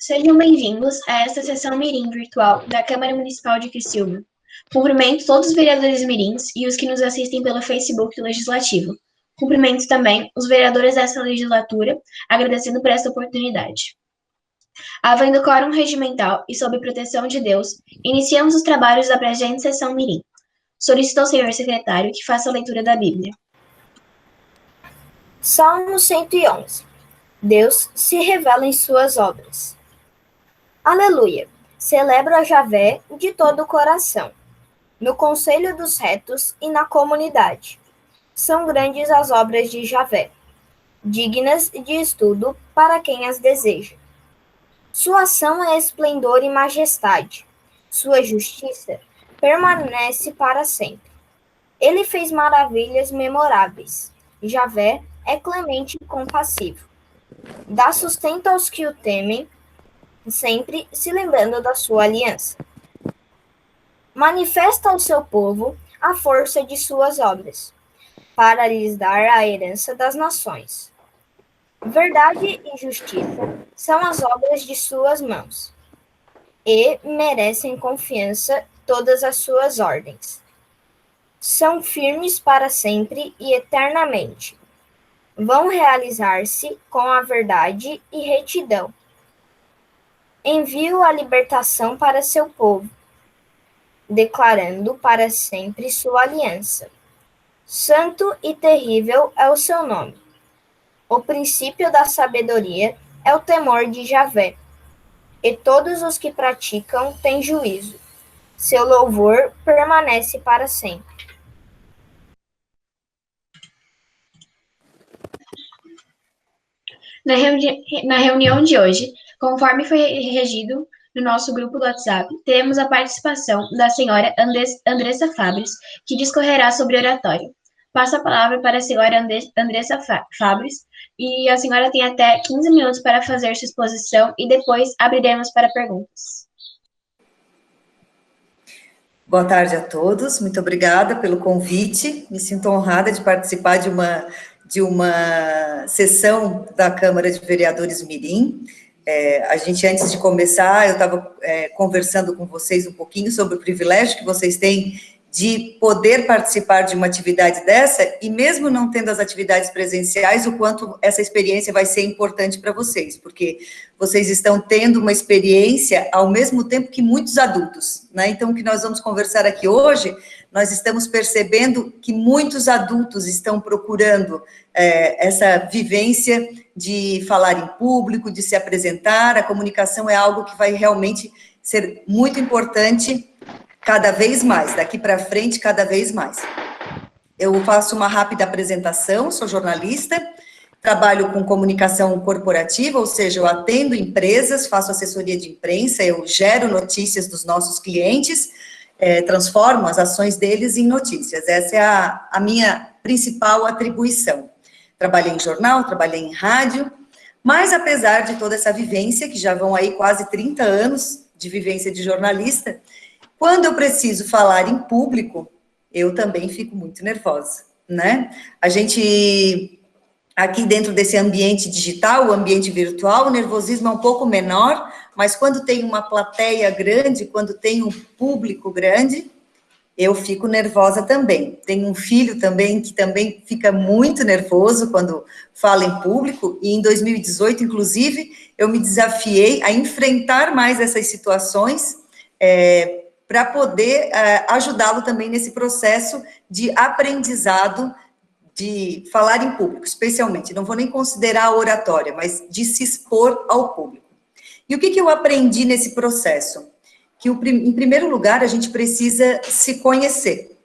Sejam bem-vindos a esta sessão Mirim virtual da Câmara Municipal de Criciúma. Cumprimento todos os vereadores mirins e os que nos assistem pelo Facebook do Legislativo. Cumprimento também os vereadores desta legislatura, agradecendo por esta oportunidade. Havendo quórum regimental e sob proteção de Deus, iniciamos os trabalhos da presente sessão Mirim. Solicito ao senhor secretário que faça a leitura da Bíblia. Salmo 111. Deus se revela em suas obras. Aleluia! Celebro a Javé de todo o coração, no conselho dos retos e na comunidade. São grandes as obras de Javé, dignas de estudo para quem as deseja. Sua ação é esplendor e majestade. Sua justiça permanece para sempre. Ele fez maravilhas memoráveis. Javé é clemente e compassivo. Dá sustento aos que o temem, sempre se lembrando da sua aliança. Manifesta ao seu povo a força de suas obras, para lhes dar a herança das nações. Verdade e justiça são as obras de suas mãos, e merecem confiança todas as suas ordens. São firmes para sempre e eternamente. Vão realizar-se com a verdade e retidão. Envio a libertação para seu povo, declarando para sempre sua aliança. Santo e terrível é o seu nome. O princípio da sabedoria é o temor de Javé, e todos os que praticam têm juízo. Seu louvor permanece para sempre. Na reunião de hoje, conforme foi regido no nosso grupo do WhatsApp, teremos a participação da senhora Andressa Fabres, que discorrerá sobre oratório. Passo a palavra para a senhora Andressa Fabres, e a senhora tem até 15 minutos para fazer sua exposição e depois abriremos para perguntas. Boa tarde a todos, muito obrigada pelo convite, me sinto honrada de participar de uma sessão da Câmara de Vereadores Mirim. A gente, antes de começar, eu estava conversando com vocês um pouquinho sobre o privilégio que vocês têm de poder participar de uma atividade dessa, e mesmo não tendo as atividades presenciais, o quanto essa experiência vai ser importante para vocês, porque vocês estão tendo uma experiência ao mesmo tempo que muitos adultos, né? Então, o que nós vamos conversar aqui hoje, nós estamos percebendo que muitos adultos estão procurando essa vivência de falar em público, de se apresentar. A comunicação é algo que vai realmente ser muito importante cada vez mais, daqui para frente, cada vez mais. Eu faço uma rápida apresentação, sou jornalista, trabalho com comunicação corporativa, ou seja, eu atendo empresas, faço assessoria de imprensa, eu gero notícias dos nossos clientes, transformo as ações deles em notícias. Essa é a minha principal atribuição. Trabalhei em jornal, trabalhei em rádio, mas apesar de toda essa vivência, que já vão aí quase 30 anos de vivência de jornalista, quando eu preciso falar em público, eu também fico muito nervosa, né? A gente, aqui dentro desse ambiente digital, o ambiente virtual, o nervosismo é um pouco menor, mas quando tem uma plateia grande, quando tem um público grande, eu fico nervosa também. Tenho um filho também que também fica muito nervoso quando fala em público, e em 2018, inclusive, eu me desafiei a enfrentar mais essas situações, para poder ajudá-lo também nesse processo de aprendizado de falar em público, especialmente, não vou nem considerar a oratória, mas de se expor ao público. E o que eu aprendi nesse processo? Que, em primeiro lugar, a gente precisa se conhecer.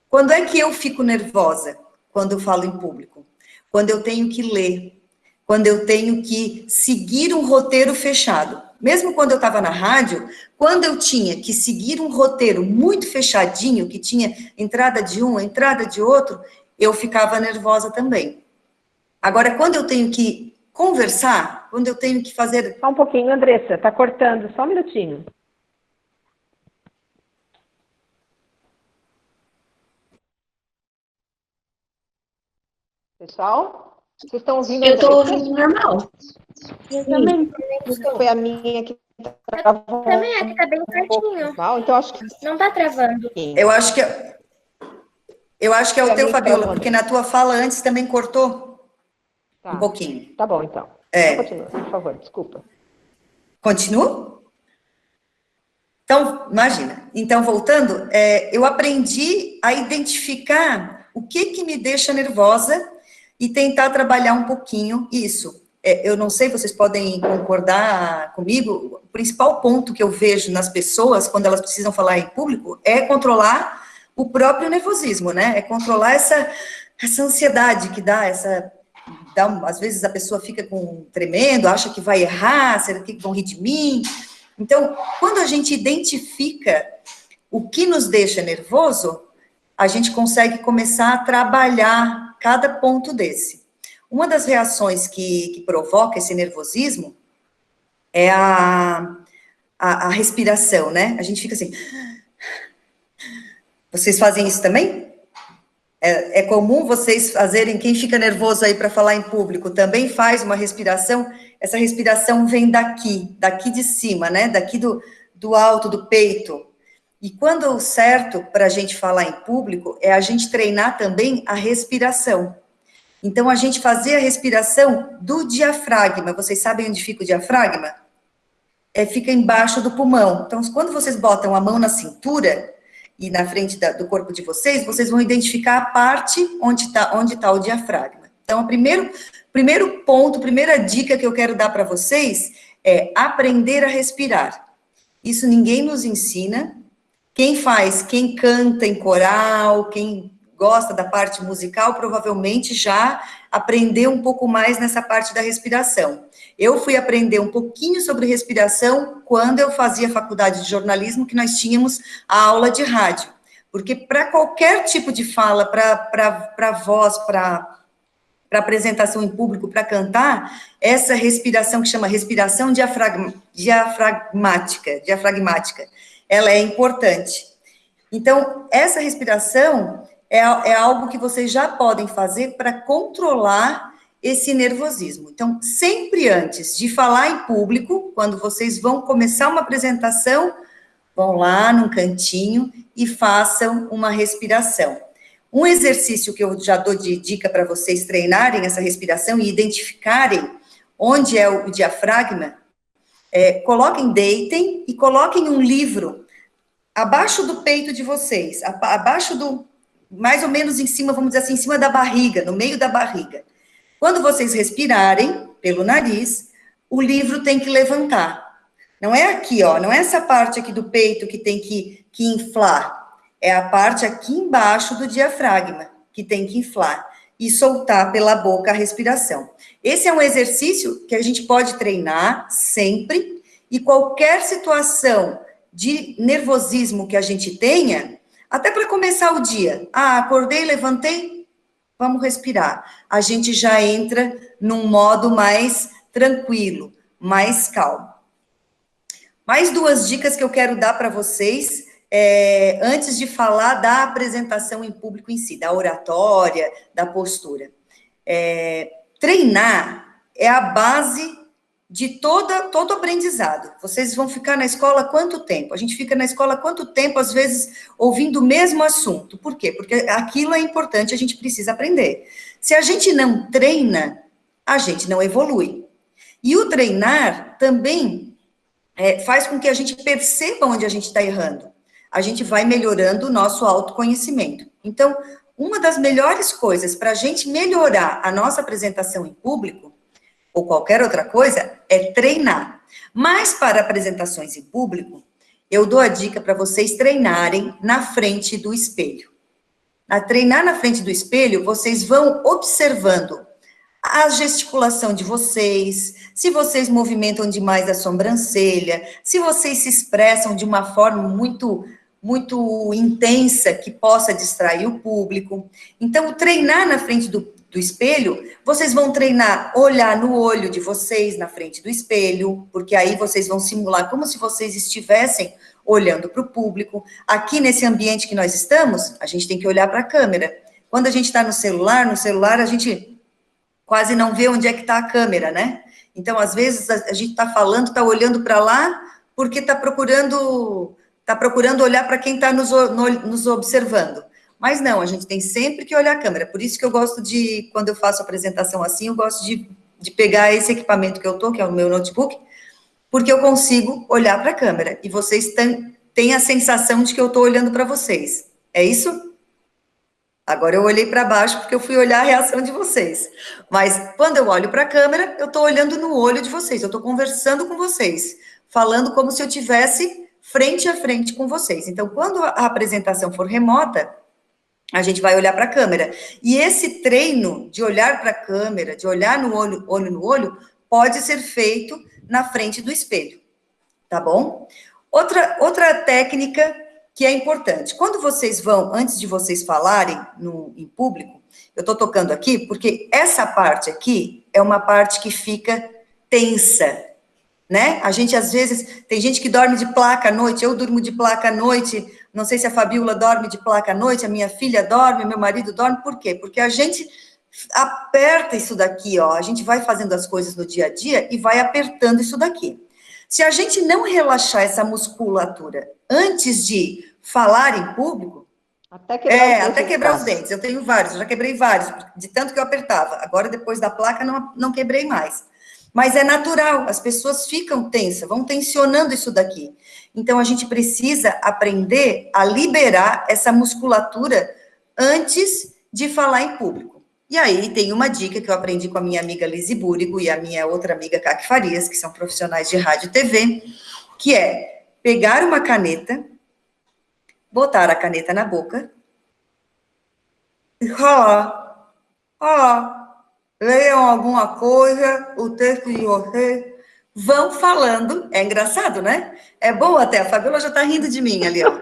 Quando é que eu fico nervosa? Quando eu falo em público. Quando eu tenho que ler. Quando eu tenho que seguir um roteiro fechado. Mesmo quando eu estava na rádio, quando eu tinha que seguir um roteiro muito fechadinho, que tinha entrada de um, entrada de outro, eu ficava nervosa também. Agora, quando eu tenho que conversar, quando eu tenho que fazer... Só um pouquinho, Andressa, está cortando, só um minutinho. Pessoal? Vocês estão ouvindo a Eu tô Andressa? ouvindo normal. Eu também estou. Foi a minha que travou Também aqui tá bem um pouco certinho. mal, então acho que Não tá travando. Eu acho que é o teu, Fabiola, Tá. porque na tua fala antes também cortou um pouquinho. Tá bom, então. É. Então, continua, por favor, desculpa. Continuo? Então, imagina. Então, voltando, eu aprendi a identificar o que me deixa nervosa e tentar trabalhar um pouquinho isso. Eu não sei, vocês podem concordar comigo, o principal ponto que eu vejo nas pessoas, quando elas precisam falar em público, é controlar o próprio nervosismo, né? É controlar essa ansiedade que dá, às vezes a pessoa fica tremendo, acha que vai errar, será que vão rir de mim? Então, quando a gente identifica o que nos deixa nervoso, a gente consegue começar a trabalhar cada ponto desse. Uma das reações que provoca esse nervosismo é a respiração, né? A gente fica assim. Vocês fazem isso também? É comum vocês fazerem, quem fica nervoso aí para falar em público, também faz uma respiração, essa respiração vem daqui de cima, né? Daqui do alto do peito. E quando o certo para a gente falar em público é a gente treinar também a respiração. Então, a gente fazer a respiração do diafragma. Vocês sabem onde fica o diafragma? Fica embaixo do pulmão. Então, quando vocês botam a mão na cintura e na frente do corpo de vocês vão identificar a parte onde tá o diafragma. Então, o primeiro ponto, primeira dica que eu quero dar para vocês é aprender a respirar. Isso ninguém nos ensina. Quem canta em coral, quem gosta da parte musical, provavelmente já aprendeu um pouco mais nessa parte da respiração. Eu fui aprender um pouquinho sobre respiração quando eu fazia faculdade de jornalismo, que nós tínhamos a aula de rádio. Porque para qualquer tipo de fala, para voz, para apresentação em público, para cantar, essa respiração que chama respiração diafragmática, ela é importante. Então, essa respiração é algo que vocês já podem fazer para controlar esse nervosismo. Então, sempre antes de falar em público, quando vocês vão começar uma apresentação, vão lá num cantinho e façam uma respiração. Um exercício que eu já dou de dica para vocês treinarem essa respiração e identificarem onde é o diafragma, deitem e coloquem um livro abaixo do peito de vocês, mais ou menos em cima, vamos dizer assim, em cima da barriga, no meio da barriga. Quando vocês respirarem pelo nariz, o livro tem que levantar. Não é aqui, ó, não é essa parte aqui do peito que tem que inflar. É a parte aqui embaixo do diafragma que tem que inflar e soltar pela boca a respiração. Esse é um exercício que a gente pode treinar sempre e qualquer situação de nervosismo que a gente tenha, até para começar o dia. Acordei, levantei, vamos respirar. A gente já entra num modo mais tranquilo, mais calmo. Mais 2 dicas que eu quero dar para vocês, antes de falar da apresentação em público em si, da oratória, da postura. Treinar é a base de todo aprendizado. Vocês vão ficar na escola quanto tempo? A gente fica na escola quanto tempo, às vezes, ouvindo o mesmo assunto. Por quê? Porque aquilo é importante, a gente precisa aprender. Se a gente não treina, a gente não evolui. E o treinar também faz com que a gente perceba onde a gente está errando. A gente vai melhorando o nosso autoconhecimento. Então, uma das melhores coisas para a gente melhorar a nossa apresentação em público, ou qualquer outra coisa, é treinar. Mas para apresentações em público, eu dou a dica para vocês treinarem na frente do espelho. A treinar na frente do espelho, vocês vão observando a gesticulação de vocês, se vocês movimentam demais a sobrancelha, se vocês se expressam de uma forma muito intensa que possa distrair o público. Então, treinar na frente do espelho, vocês vão treinar olhar no olho de vocês na frente do espelho, porque aí vocês vão simular como se vocês estivessem olhando para o público. Aqui nesse ambiente que nós estamos, a gente tem que olhar para a câmera. Quando a gente está no celular a gente quase não vê onde é que está a câmera, né? Então, às vezes, a gente está falando, está olhando para lá, porque está procurando olhar para quem está nos observando. Mas não, a gente tem sempre que olhar a câmera. Por isso que eu gosto de, quando eu faço apresentação assim, eu gosto de pegar esse equipamento que eu estou, que é o meu notebook, porque eu consigo olhar para a câmera. E vocês têm a sensação de que eu estou olhando para vocês. É isso? Agora eu olhei para baixo porque eu fui olhar a reação de vocês. Mas quando eu olho para a câmera, eu estou olhando no olho de vocês, eu estou conversando com vocês, falando como se eu tivesse frente a frente com vocês. Então, quando a apresentação for remota, a gente vai olhar para a câmera. E esse treino de olhar para a câmera, de olhar no olho no olho, pode ser feito na frente do espelho, tá bom? Outra técnica que é importante. Quando vocês vão, antes de vocês falarem em público, eu estou tocando aqui, porque essa parte aqui é uma parte que fica tensa, né? A gente, às vezes, tem gente que dorme de placa à noite, eu durmo de placa à noite, não sei se a Fabiola dorme de placa à noite, a minha filha dorme, meu marido dorme, por quê? Porque a gente aperta isso daqui, ó, a gente vai fazendo as coisas no dia a dia e vai apertando isso daqui. Se a gente não relaxar essa musculatura antes de falar em público, Até quebrar os dentes. até quebrar os dentes. Eu tenho vários, eu já quebrei vários, de tanto que eu apertava. Agora, depois da placa, não quebrei mais. Mas é natural, as pessoas ficam tensas, vão tensionando isso daqui. Então, a gente precisa aprender a liberar essa musculatura antes de falar em público. E aí, tem uma dica que eu aprendi com a minha amiga Lizzy Búrigo e a minha outra amiga Kaki Farias, que são profissionais de rádio e TV, que é pegar uma caneta, botar a caneta na boca e falar, leiam alguma coisa, o texto de vocês, vão falando, é engraçado, né? É bom até, a Fabiola já tá rindo de mim ali, ó.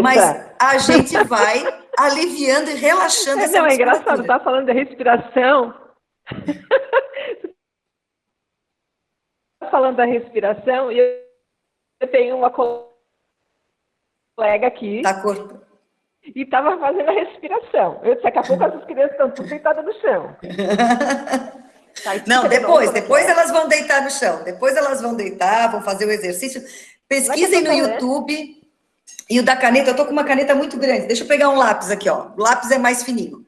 Mas a gente vai aliviando e relaxando essa Não, é engraçado, tá falando da respiração. Falando da respiração, e eu tenho uma colega aqui. Tá cortando. E estava fazendo a respiração. Eu disse, daqui a pouco as crianças estão tudo deitadas no chão. Não, depois elas vão deitar no chão. Depois elas vão deitar, vão fazer o exercício. Pesquisem no YouTube. E o da caneta, eu tô com uma caneta muito grande. Deixa eu pegar um lápis aqui, ó. O lápis é mais fininho.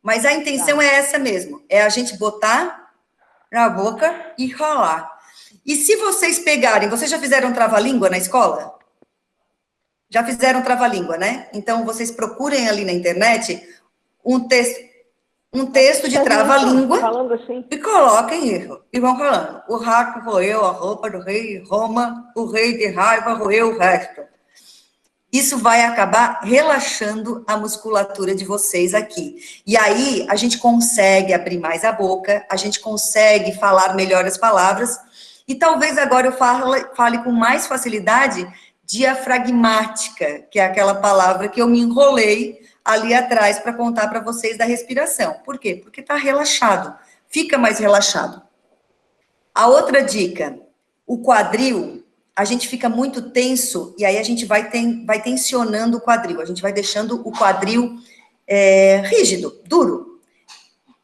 Mas a intenção é essa mesmo. É a gente botar na boca e rolar. E se vocês pegarem... Vocês já fizeram trava-língua na escola? Já fizeram trava-língua, né? Então, vocês procurem ali na internet um texto de trava-língua assim. E coloquem isso. E vão falando. O rato roeu a roupa do rei de Roma, o rei de raiva roeu o resto. Isso vai acabar relaxando a musculatura de vocês aqui. E aí, a gente consegue abrir mais a boca, a gente consegue falar melhor as palavras, e talvez agora eu fale com mais facilidade diafragmática, que é aquela palavra que eu me enrolei ali atrás para contar para vocês da respiração. Por quê? Porque está relaxado, fica mais relaxado. A outra dica, o quadril, a gente fica muito tenso, e aí a gente vai tensionando o quadril, a gente vai deixando o quadril rígido, duro.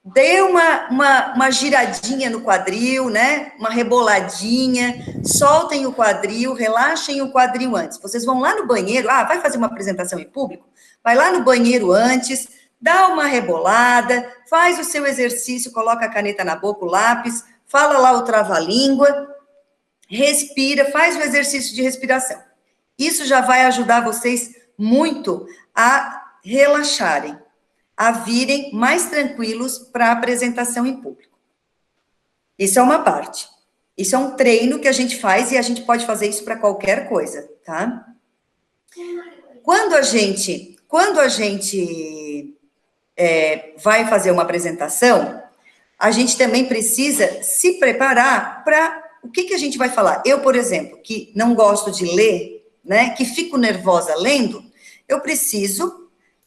Dê uma giradinha no quadril, né? Uma reboladinha, soltem o quadril, relaxem o quadril antes. Vocês vão lá no banheiro, vai fazer uma apresentação em público? Vai lá no banheiro antes, dá uma rebolada, faz o seu exercício, coloca a caneta na boca, o lápis, fala lá o trava-língua, respira, faz o exercício de respiração. Isso já vai ajudar vocês muito a relaxarem, a virem mais tranquilos para a apresentação em público. Isso é uma parte. Isso é um treino que a gente faz e a gente pode fazer isso para qualquer coisa, tá? Quando a gente vai fazer uma apresentação, a gente também precisa se preparar para o que a gente vai falar. Eu, por exemplo, que não gosto de ler, né, que fico nervosa lendo, eu preciso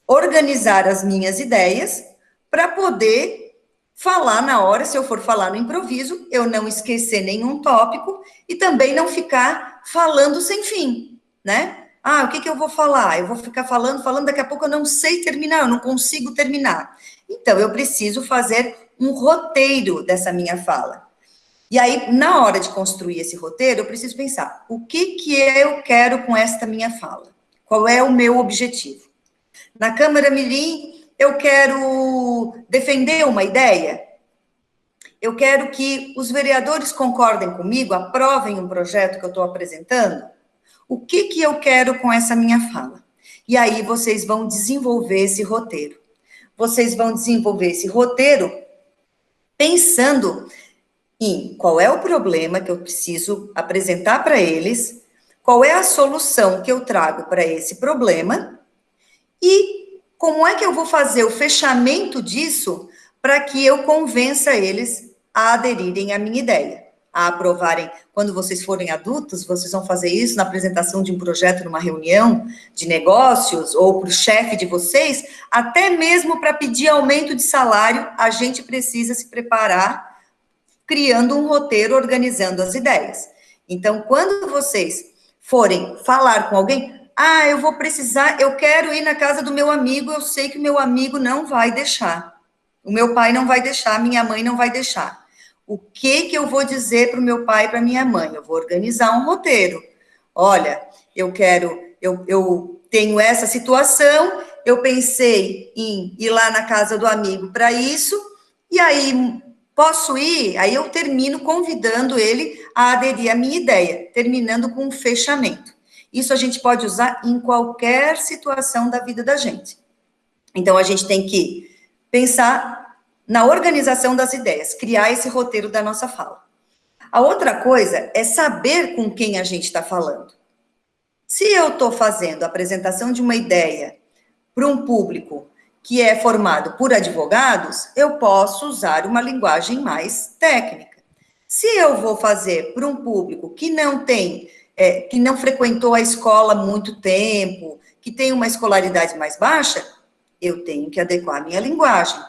organizar as minhas ideias para poder falar na hora, se eu for falar no improviso, eu não esquecer nenhum tópico e também não ficar falando sem fim, né? Ah, o que eu vou falar? Eu vou ficar falando, daqui a pouco eu não sei terminar, eu não consigo terminar. Então, eu preciso fazer um roteiro dessa minha fala. E aí, na hora de construir esse roteiro, eu preciso pensar, o que eu quero com esta minha fala? Qual é o meu objetivo? Na Câmara Mirim, eu quero defender uma ideia? Eu quero que os vereadores concordem comigo, aprovem um projeto que eu estou apresentando? O que eu quero com essa minha fala? E aí vocês vão desenvolver esse roteiro. Vocês vão desenvolver esse roteiro pensando em qual é o problema que eu preciso apresentar para eles, qual é a solução que eu trago para esse problema e como é que eu vou fazer o fechamento disso para que eu convença eles a aderirem à minha ideia, a aprovarem. Quando vocês forem adultos, vocês vão fazer isso na apresentação de um projeto numa reunião de negócios ou para o chefe de vocês, até mesmo para pedir aumento de salário, a gente precisa se preparar criando um roteiro, organizando as ideias. Então, quando vocês forem falar com alguém, eu vou precisar, eu quero ir na casa do meu amigo, eu sei que o meu amigo não vai deixar. O meu pai não vai deixar, minha mãe não vai deixar. O que eu vou dizer para o meu pai e para minha mãe? Eu vou organizar um roteiro. Olha, eu tenho essa situação, eu pensei em ir lá na casa do amigo para isso, e aí posso ir? Aí eu termino convidando ele a aderir à minha ideia, terminando com um fechamento. Isso a gente pode usar em qualquer situação da vida da gente. Então, a gente tem que pensar na organização das ideias, criar esse roteiro da nossa fala. A outra coisa é saber com quem a gente está falando. Se eu estou fazendo a apresentação de uma ideia para um público que é formado por advogados, eu posso usar uma linguagem mais técnica. Se eu vou fazer para um público que não frequentou a escola há muito tempo, que tem uma escolaridade mais baixa, eu tenho que adequar a minha linguagem.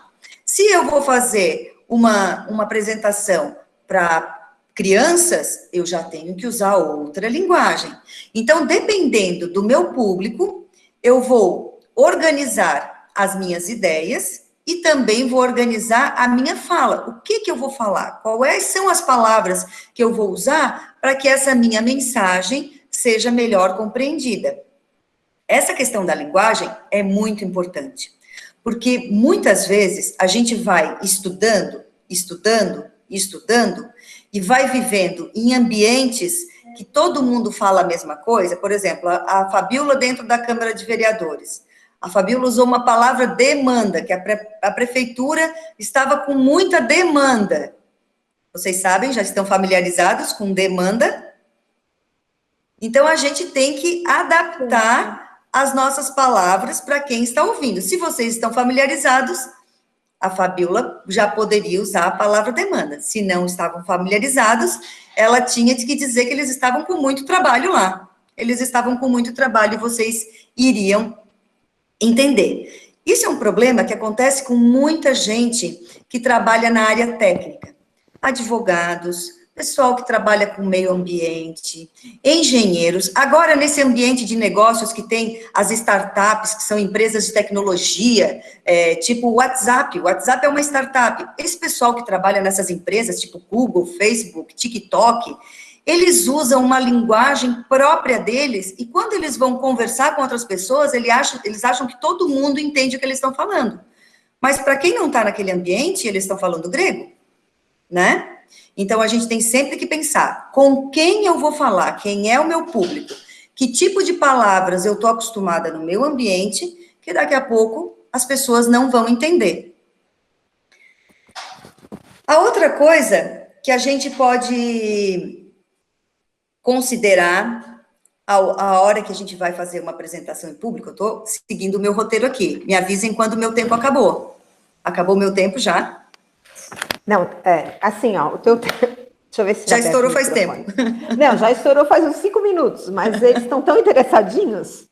Se eu vou fazer uma apresentação para crianças, eu já tenho que usar outra linguagem. Então, dependendo do meu público, eu vou organizar as minhas ideias e também vou organizar a minha fala. O que eu vou falar? Quais são as palavras que eu vou usar para que essa minha mensagem seja melhor compreendida? Essa questão da linguagem é muito importante, porque muitas vezes a gente vai estudando e vai vivendo em ambientes que todo mundo fala a mesma coisa. Por exemplo, a Fabíola dentro da Câmara de Vereadores. A Fabíola usou uma palavra demanda, que a prefeitura estava com muita demanda. Vocês sabem, já estão familiarizados com demanda? Então, a gente tem que adaptar as nossas palavras para quem está ouvindo. Se vocês estão familiarizados, a Fabíola já poderia usar a palavra demanda. Se não estavam familiarizados, ela tinha que dizer que eles estavam com muito trabalho lá. Eles estavam com muito trabalho e vocês iriam entender. Isso é um problema que acontece com muita gente que trabalha na área técnica. Advogados, pessoal que trabalha com meio ambiente, engenheiros. Agora, nesse ambiente de negócios que tem as startups, que são empresas de tecnologia, tipo o WhatsApp. O WhatsApp é uma startup. Esse pessoal que trabalha nessas empresas, tipo Google, Facebook, TikTok, eles usam uma linguagem própria deles, e quando eles vão conversar com outras pessoas, eles acham que todo mundo entende o que eles estão falando. Mas para quem não está naquele ambiente, eles estão falando grego, né? Então, a gente tem sempre que pensar com quem eu vou falar, quem é o meu público, que tipo de palavras eu estou acostumada no meu ambiente, que daqui a pouco as pessoas não vão entender. A outra coisa que a gente pode considerar a hora que a gente vai fazer uma apresentação em público, eu estou seguindo o meu roteiro aqui, me avisem quando o meu tempo acabou. Acabou o meu tempo já? Não, assim, ó, o teu tempo... Deixa eu ver se... Já estourou faz tempo. Não, já estourou faz uns 5 minutos, mas eles estão tão interessadinhos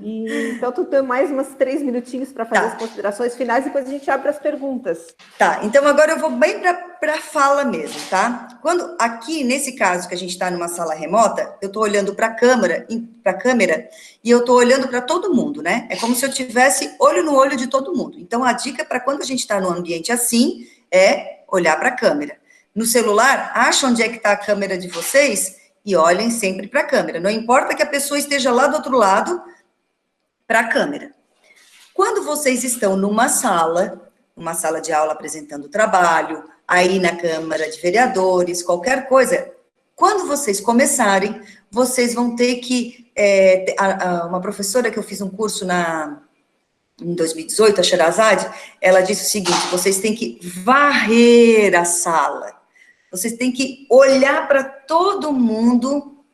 Então, tu tem mais umas 3 minutinhos para fazer Tá. as considerações finais, depois a gente abre as perguntas. Tá, então agora eu vou bem para a fala mesmo, tá? Quando aqui, nesse caso que a gente está numa sala remota, eu estou olhando para a câmera e eu estou olhando para todo mundo, né? É como se eu tivesse olho no olho de todo mundo. Então, a dica para quando a gente está num ambiente assim é olhar para a câmera. No celular, acha onde é que está a câmera de vocês e olhem sempre para a câmera. Não importa que a pessoa esteja lá do outro lado, para a câmera. Quando vocês estão numa sala de aula apresentando trabalho, aí na Câmara de Vereadores, qualquer coisa, quando vocês começarem, vocês vão ter que... uma professora que eu fiz um curso em 2018, a Sherazade, ela disse o seguinte, vocês têm que varrer a sala, vocês têm que olhar para todo mundo,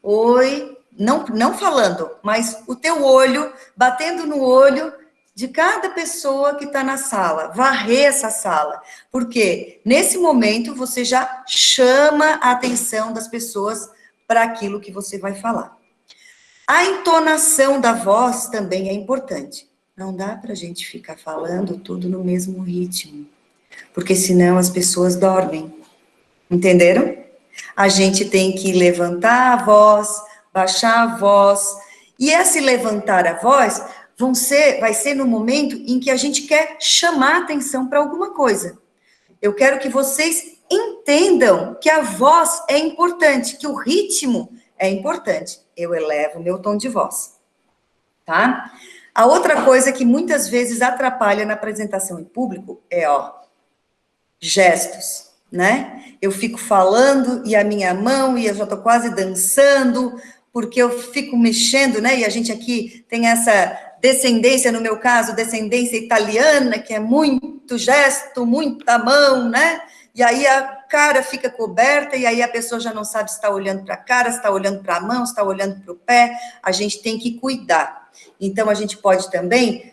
não falando, mas o teu olho, batendo no olho de cada pessoa que está na sala, varrer essa sala, porque nesse momento você já chama a atenção das pessoas para aquilo que você vai falar. A entonação da voz também é importante. Não dá para a gente ficar falando tudo no mesmo ritmo, porque senão as pessoas dormem. Entenderam? A gente tem que levantar a voz, baixar a voz, e esse levantar a voz vai ser no momento em que a gente quer chamar atenção para alguma coisa. Eu quero que vocês entendam que a voz é importante, que o ritmo é importante. Eu elevo meu tom de voz, tá? A outra coisa que muitas vezes atrapalha na apresentação em público é, gestos, né? Eu fico falando e a minha mão, e eu já tô quase dançando, porque eu fico mexendo, né? E a gente aqui tem essa descendência, no meu caso, descendência italiana, que é muito gesto, muita mão, né? E aí a cara fica coberta, e aí a pessoa já não sabe se está olhando para a cara, se está olhando para a mão, se está olhando para o pé. A gente tem que cuidar. Então, a gente pode também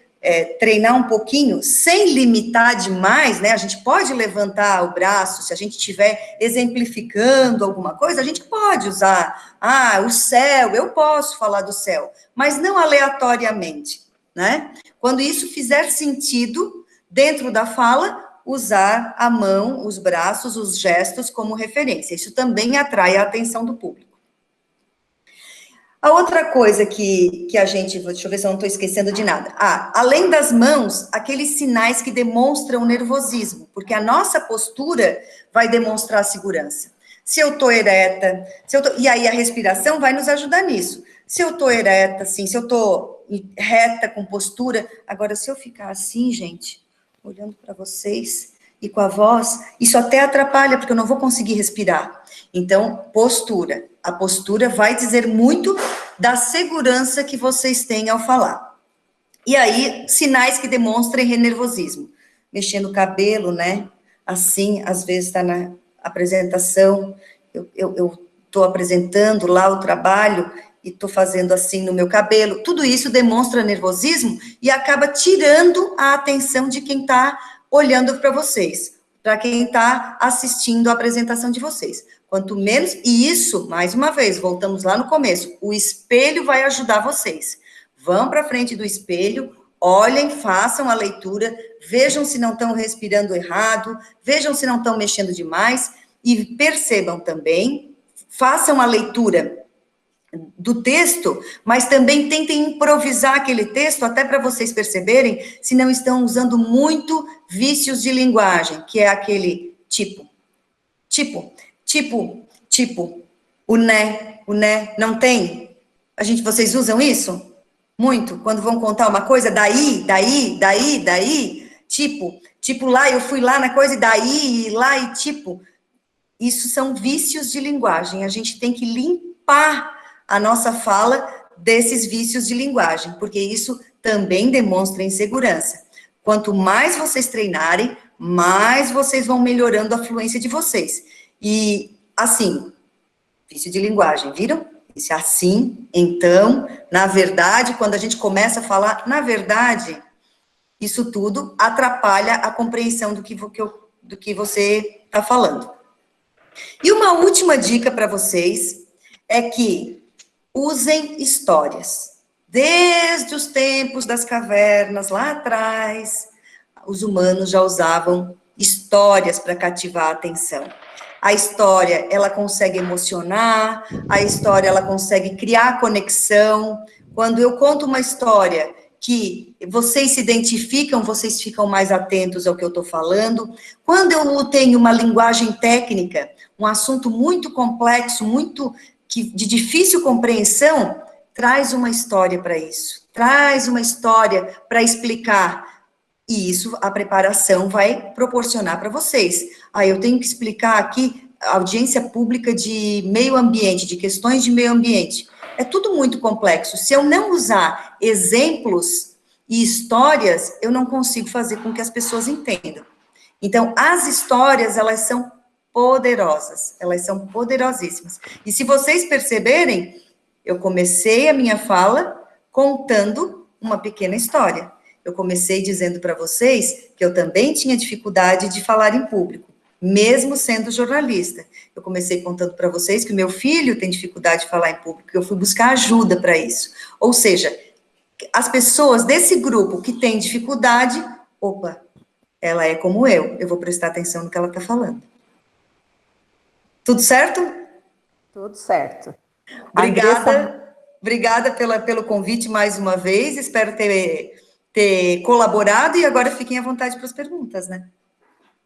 treinar um pouquinho, sem limitar demais, né? A gente pode levantar o braço, se a gente estiver exemplificando alguma coisa, a gente pode usar, o céu, eu posso falar do céu, mas não aleatoriamente, né? Quando isso fizer sentido, dentro da fala, usar a mão, os braços, os gestos como referência. Isso também atrai a atenção do público. A outra coisa que a gente... Deixa eu ver se eu não estou esquecendo de nada. Além das mãos, aqueles sinais que demonstram nervosismo, porque a nossa postura vai demonstrar segurança. Se eu estou ereta, e aí a respiração vai nos ajudar nisso. Se eu estou ereta, assim, se eu estou reta, com postura... Agora, se eu ficar assim, gente, olhando para vocês e com a voz, isso até atrapalha, porque eu não vou conseguir respirar. Então, postura. A postura vai dizer muito da segurança que vocês têm ao falar. E aí, sinais que demonstrem nervosismo. Mexendo o cabelo, né? Assim, às vezes está na apresentação, eu estou apresentando lá o trabalho e estou fazendo assim no meu cabelo. Tudo isso demonstra nervosismo e acaba tirando a atenção de quem está olhando para vocês, para quem está assistindo a apresentação de vocês. Quanto menos, e isso, mais uma vez, voltamos lá no começo, o espelho vai ajudar vocês. Vão para frente do espelho, olhem, façam a leitura, vejam se não estão respirando errado, vejam se não estão mexendo demais, e percebam também, façam a leitura do texto, mas também tentem improvisar aquele texto, até para vocês perceberem se não estão usando muito vícios de linguagem, que é aquele tipo, o né, não tem? Vocês usam isso? Muito? Quando vão contar uma coisa, daí, tipo lá, eu fui lá na coisa, e daí, e lá, e tipo. Isso são vícios de linguagem, a gente tem que limpar a nossa fala desses vícios de linguagem, porque isso também demonstra insegurança. Quanto mais vocês treinarem, mais vocês vão melhorando a fluência de vocês. E, assim, vício de linguagem, viram? Esse assim, então, na verdade, quando a gente começa a falar, na verdade, isso tudo atrapalha a compreensão do que você está falando. E uma última dica para vocês é que usem histórias. Desde os tempos das cavernas, lá atrás, os humanos já usavam histórias para cativar a atenção. A história, ela consegue emocionar, a história, ela consegue criar conexão. Quando eu conto uma história que vocês se identificam, vocês ficam mais atentos ao que eu estou falando. Quando eu tenho uma linguagem técnica, um assunto muito complexo, de difícil compreensão, traz uma história para isso, traz uma história para explicar, e isso a preparação vai proporcionar para vocês. Aí eu tenho que explicar aqui a audiência pública de meio ambiente, de questões de meio ambiente. É tudo muito complexo. Se eu não usar exemplos e histórias, eu não consigo fazer com que as pessoas entendam. Então, as histórias, elas são poderosas, elas são poderosíssimas. E se vocês perceberem, eu comecei a minha fala contando uma pequena história. Eu comecei dizendo para vocês que eu também tinha dificuldade de falar em público, mesmo sendo jornalista. Eu comecei contando para vocês que o meu filho tem dificuldade de falar em público, que eu fui buscar ajuda para isso. Ou seja, as pessoas desse grupo que tem dificuldade, opa, ela é como eu vou prestar atenção no que ela está falando. Tudo certo? Tudo certo. Obrigada pelo convite mais uma vez, espero ter colaborado, e agora fiquem à vontade para as perguntas, né?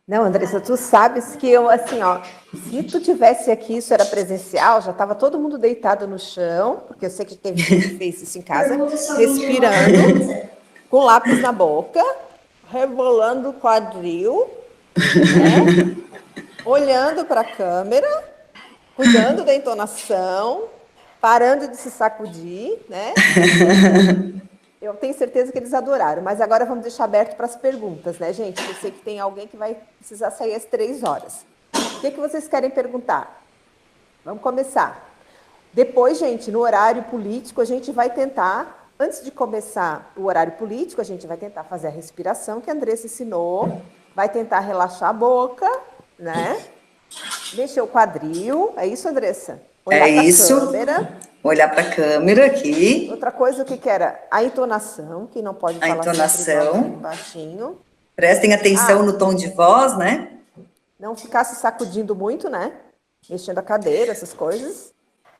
Não, Andressa, tu sabes que eu, assim, ó, se tu tivesse aqui, isso era presencial, já estava todo mundo deitado no chão, porque eu sei que teve gente que fez isso em casa, respirando, com lápis na boca, rebolando o quadril, né? Olhando para a câmera, cuidando da entonação, parando de se sacudir, né? Eu tenho certeza que eles adoraram, mas agora vamos deixar aberto para as perguntas, né, gente? Eu sei que tem alguém que vai precisar sair às 3 horas. O que vocês querem perguntar? Vamos começar. Depois, gente, no horário político, a gente vai tentar, antes de começar o horário político, a gente vai tentar fazer a respiração que a Andressa ensinou, vai tentar relaxar a boca, né? Mexer o quadril, é isso, Andressa? Olhar para a câmera. Olhar para a câmera aqui. Outra coisa, o que era? A entonação, que não pode falar entonação. Baixinho. Prestem atenção no tom de voz, né? Não ficar se sacudindo muito, né? Mexendo a cadeira, essas coisas.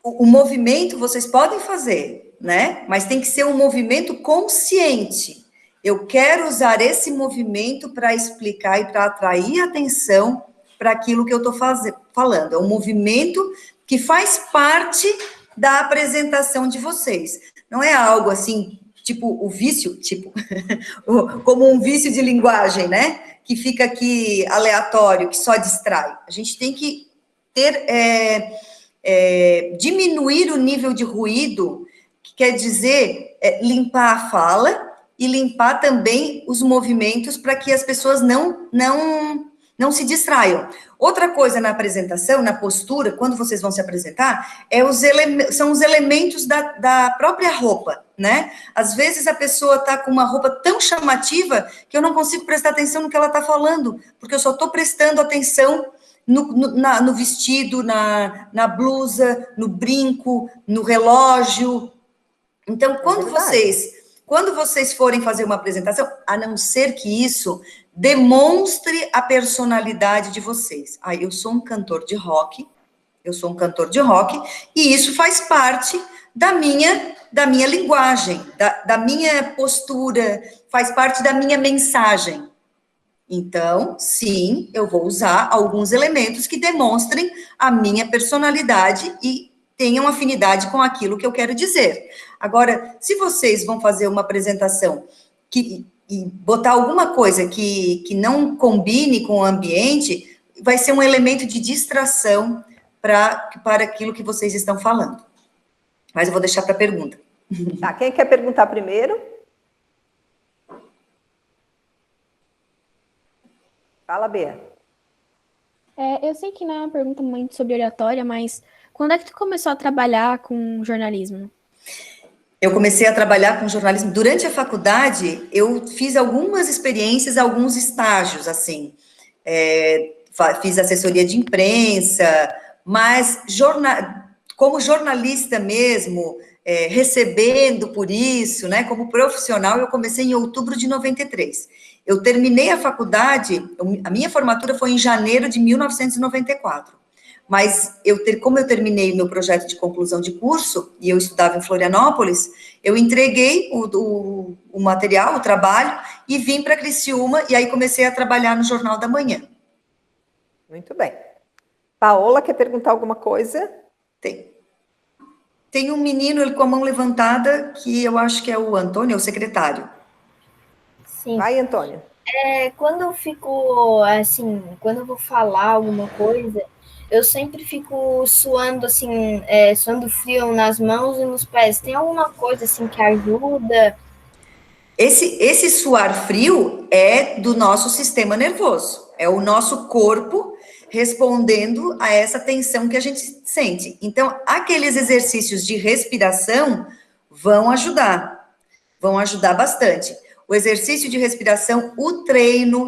O movimento vocês podem fazer, né? Mas tem que ser um movimento consciente. Eu quero usar esse movimento para explicar e para atrair atenção para aquilo que eu estou falando. É um movimento que faz parte da apresentação de vocês. Não é algo assim, tipo o vício, como um vício de linguagem, né? Que fica aqui aleatório, que só distrai. A gente tem que diminuir o nível de ruído, que quer dizer limpar a fala e limpar também os movimentos para que as pessoas não se distraiam. Outra coisa na apresentação, na postura, quando vocês vão se apresentar, são os elementos da própria roupa, né? Às vezes a pessoa está com uma roupa tão chamativa que eu não consigo prestar atenção no que ela está falando, porque eu só estou prestando atenção no vestido, na blusa, no brinco, no relógio. Então, quando vocês forem fazer uma apresentação, a não ser que isso demonstre a personalidade de vocês. Eu sou um cantor de rock, e isso faz parte da minha linguagem, da minha postura, faz parte da minha mensagem. Então, sim, eu vou usar alguns elementos que demonstrem a minha personalidade e tenham afinidade com aquilo que eu quero dizer. Agora, se vocês vão fazer uma apresentação e botar alguma coisa que não combine com o ambiente, vai ser um elemento de distração para aquilo que vocês estão falando. Mas eu vou deixar para a pergunta. Tá, quem quer perguntar primeiro? Fala, Bea. Eu sei que não é uma pergunta muito sobre oratória, mas quando é que tu começou a trabalhar com jornalismo? Eu comecei a trabalhar com jornalismo. Durante a faculdade, eu fiz algumas experiências, alguns estágios, assim. Fiz assessoria de imprensa, mas como jornalista mesmo, recebendo por isso, né? Como profissional, eu comecei em outubro de 93. Eu terminei a faculdade, a minha formatura foi em janeiro de 1994. Mas como eu terminei meu projeto de conclusão de curso, e eu estudava em Florianópolis, eu entreguei o material, o trabalho, e vim para Criciúma, e aí comecei a trabalhar no Jornal da Manhã. Muito bem. Paola, quer perguntar alguma coisa? Tem um menino ele com a mão levantada, que eu acho que é o Antônio, é o secretário. Sim. Vai, Antônio. Quando eu fico, assim, quando eu vou falar alguma coisa, eu sempre fico suando, assim, suando frio nas mãos e nos pés. Tem alguma coisa, assim, que ajuda? Esse suar frio é do nosso sistema nervoso, é o nosso corpo respondendo a essa tensão que a gente sente. Então, aqueles exercícios de respiração vão ajudar bastante. O exercício de respiração,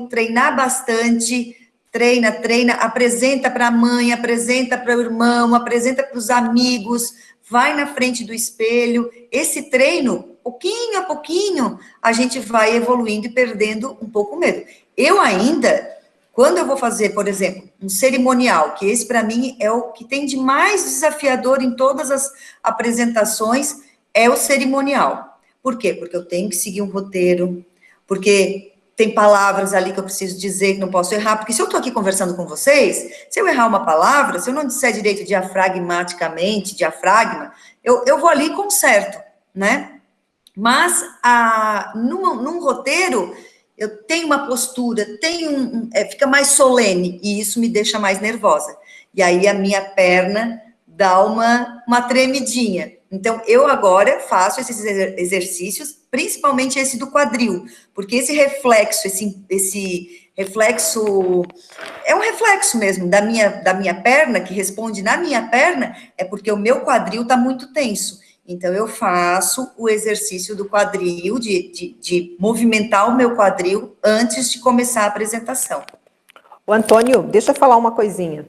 treinar bastante, treina, apresenta para a mãe, apresenta para o irmão, apresenta para os amigos, vai na frente do espelho. Esse treino, pouquinho a pouquinho, a gente vai evoluindo e perdendo um pouco o medo. Eu ainda, quando eu vou fazer, por exemplo, um cerimonial, que esse para mim é o que tem de mais desafiador em todas as apresentações, é o cerimonial. Por quê? Porque eu tenho que seguir um roteiro, porque tem palavras ali que eu preciso dizer que não posso errar, porque se eu estou aqui conversando com vocês, se eu errar uma palavra, se eu não disser direito diafragma, eu vou ali e conserto, né? Mas num roteiro, eu tenho uma postura, fica mais solene, e isso me deixa mais nervosa. E aí a minha perna dá uma tremidinha. Então, eu agora faço esses exercícios, principalmente esse do quadril, porque esse reflexo é um reflexo mesmo da minha perna, que responde na minha perna, é porque o meu quadril está muito tenso. Então, eu faço o exercício do quadril, de movimentar o meu quadril antes de começar a apresentação. O Antônio, deixa eu falar uma coisinha.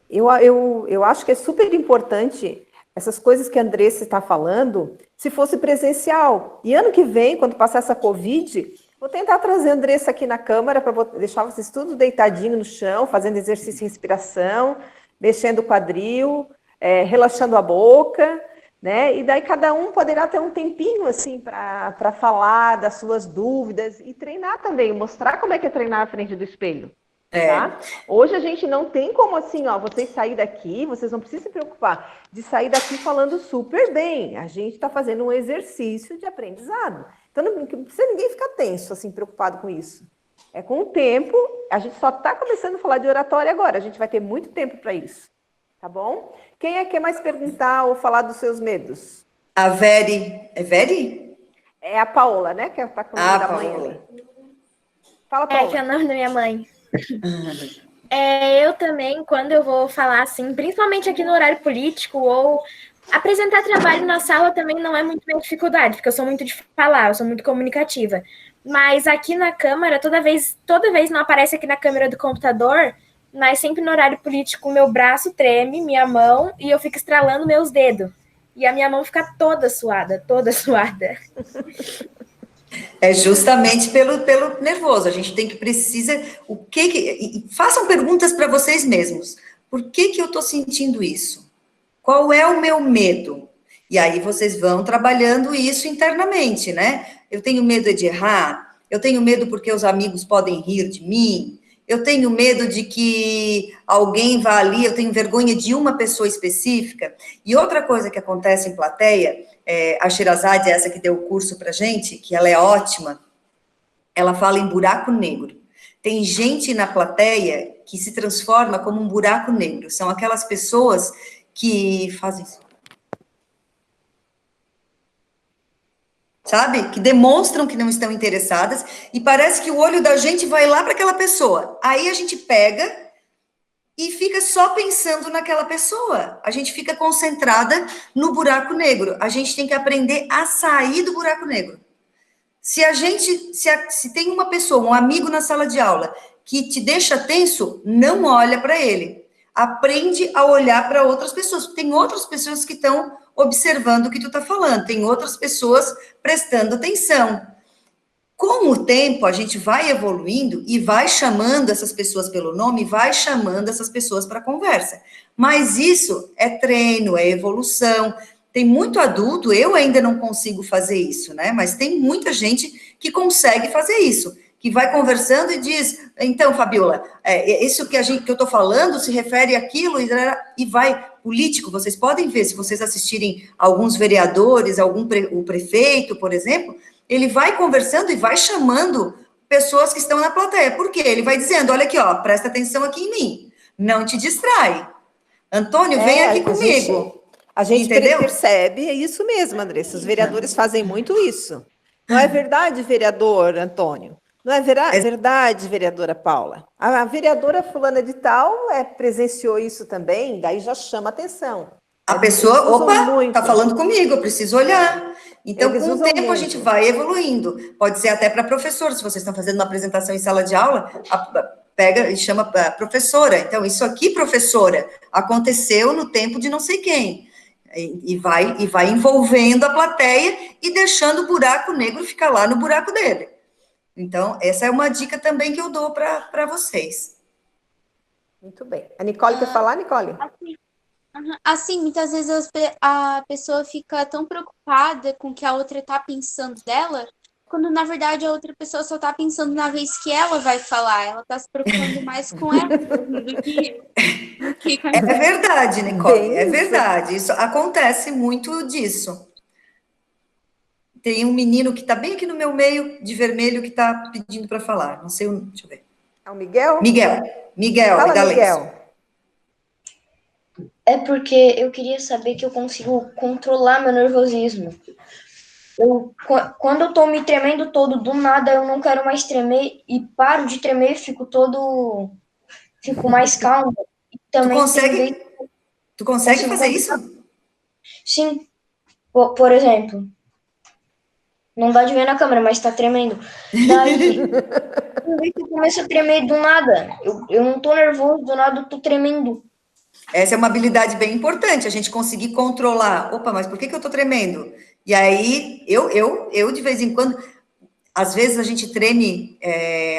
Eu acho que é super importante essas coisas que a Andressa está falando, se fosse presencial. E ano que vem, quando passar essa Covid, vou tentar trazer a Andressa aqui na câmara para deixar vocês tudo deitadinho no chão, fazendo exercício de respiração, mexendo o quadril, relaxando a boca, né? E daí cada um poderá ter um tempinho assim para falar das suas dúvidas e treinar também, mostrar como é que é treinar na frente do espelho. Tá? Hoje a gente não tem como assim, vocês saírem daqui, vocês não precisam se preocupar de sair daqui falando super bem. A gente está fazendo um exercício de aprendizado. Então não precisa ninguém ficar tenso, assim, preocupado com isso. Com o tempo, a gente só está começando a falar de oratória agora, a gente vai ter muito tempo para isso. Tá bom? Quem quer mais perguntar ou falar dos seus medos? A Veri. É Veri? É a Paola, né? Que está com o nome da mãe ali. Fala, Paola. Que é o nome da minha mãe. Eu também, quando eu vou falar assim, principalmente aqui no horário político, ou apresentar trabalho na sala também não é muito minha dificuldade, porque eu sou muito de falar, eu sou muito comunicativa. Mas aqui na câmera, toda vez não aparece aqui na câmera do computador, mas sempre no horário político meu braço treme, minha mão, e eu fico estralando meus dedos. E a minha mão fica toda suada, toda suada. É justamente pelo nervoso. A gente precisa. Façam perguntas para vocês mesmos. Por que eu estou sentindo isso? Qual é o meu medo? E aí vocês vão trabalhando isso internamente, né? Eu tenho medo de errar. Eu tenho medo porque os amigos podem rir de mim. Eu tenho medo de que alguém vá ali. Eu tenho vergonha de uma pessoa específica. E outra coisa que acontece em plateia. A Sherazade, essa que deu o curso para gente, que ela é ótima, ela fala em buraco negro. Tem gente na plateia que se transforma como um buraco negro. São aquelas pessoas que fazem isso. Sabe? Que demonstram que não estão interessadas e parece que o olho da gente vai lá para aquela pessoa. Aí a gente pega e fica só pensando naquela pessoa. A gente fica concentrada no buraco negro. A gente tem que aprender a sair do buraco negro. Se tem uma pessoa, um amigo na sala de aula, que te deixa tenso, não olha para ele. Aprende a olhar para outras pessoas. Tem outras pessoas que estão observando o que tu está falando, tem outras pessoas prestando atenção. Com o tempo, a gente vai evoluindo e vai chamando essas pessoas pelo nome, vai chamando essas pessoas para conversa. Mas isso é treino, é evolução. Tem muito adulto, eu ainda não consigo fazer isso, né? Mas tem muita gente que consegue fazer isso, que vai conversando e diz, então, Fabiola, isso que eu estou falando se refere àquilo, e vai, político, vocês podem ver, se vocês assistirem alguns vereadores, o prefeito, por exemplo, ele vai conversando e vai chamando pessoas que estão na plateia. Por quê? Ele vai dizendo, olha aqui, ó, presta atenção aqui em mim, não te distrai. Antônio, vem aqui comigo. A gente entendeu? percebe, é isso mesmo, Andressa, os vereadores fazem muito isso. Não é verdade, vereador Antônio? Não é verdade, vereadora Paula? A vereadora fulana de tal presenciou isso também, daí já chama atenção. A pessoa, opa, está falando comigo, eu preciso olhar. Então, com o tempo, a gente vai evoluindo. Pode ser até para professor, se vocês estão fazendo uma apresentação em sala de aula, pega e chama a professora. Então, isso aqui, professora, aconteceu no tempo de não sei quem. E vai envolvendo a plateia e deixando o buraco negro ficar lá no buraco dele. Então, essa é uma dica também que eu dou para vocês. Muito bem. A Nicole quer falar, Nicole? Assim, muitas vezes a pessoa fica tão preocupada com o que a outra está pensando dela, quando na verdade a outra pessoa só está pensando na vez que ela vai falar. Ela está se preocupando mais com ela do que com a É verdade, Nicole, é verdade. Isso acontece muito disso. Tem um menino que está bem aqui no meu meio, de vermelho, que está pedindo para falar. Não sei, deixa eu ver. É o Miguel? Miguel, fala, Miguel. É porque eu queria saber que eu consigo controlar meu nervosismo. Quando eu tô me tremendo todo, do nada eu não quero mais tremer e paro de tremer, fico mais calmo. E também tu consegue fazer isso? Sim. Por exemplo, não dá de ver na câmera, mas tá tremendo. Daí, eu começo a tremer do nada. Eu não tô nervoso, do nada eu tô tremendo. Essa é uma habilidade bem importante, a gente conseguir controlar. Opa, mas por que eu tô tremendo? E aí, eu de vez em quando, às vezes a gente treme,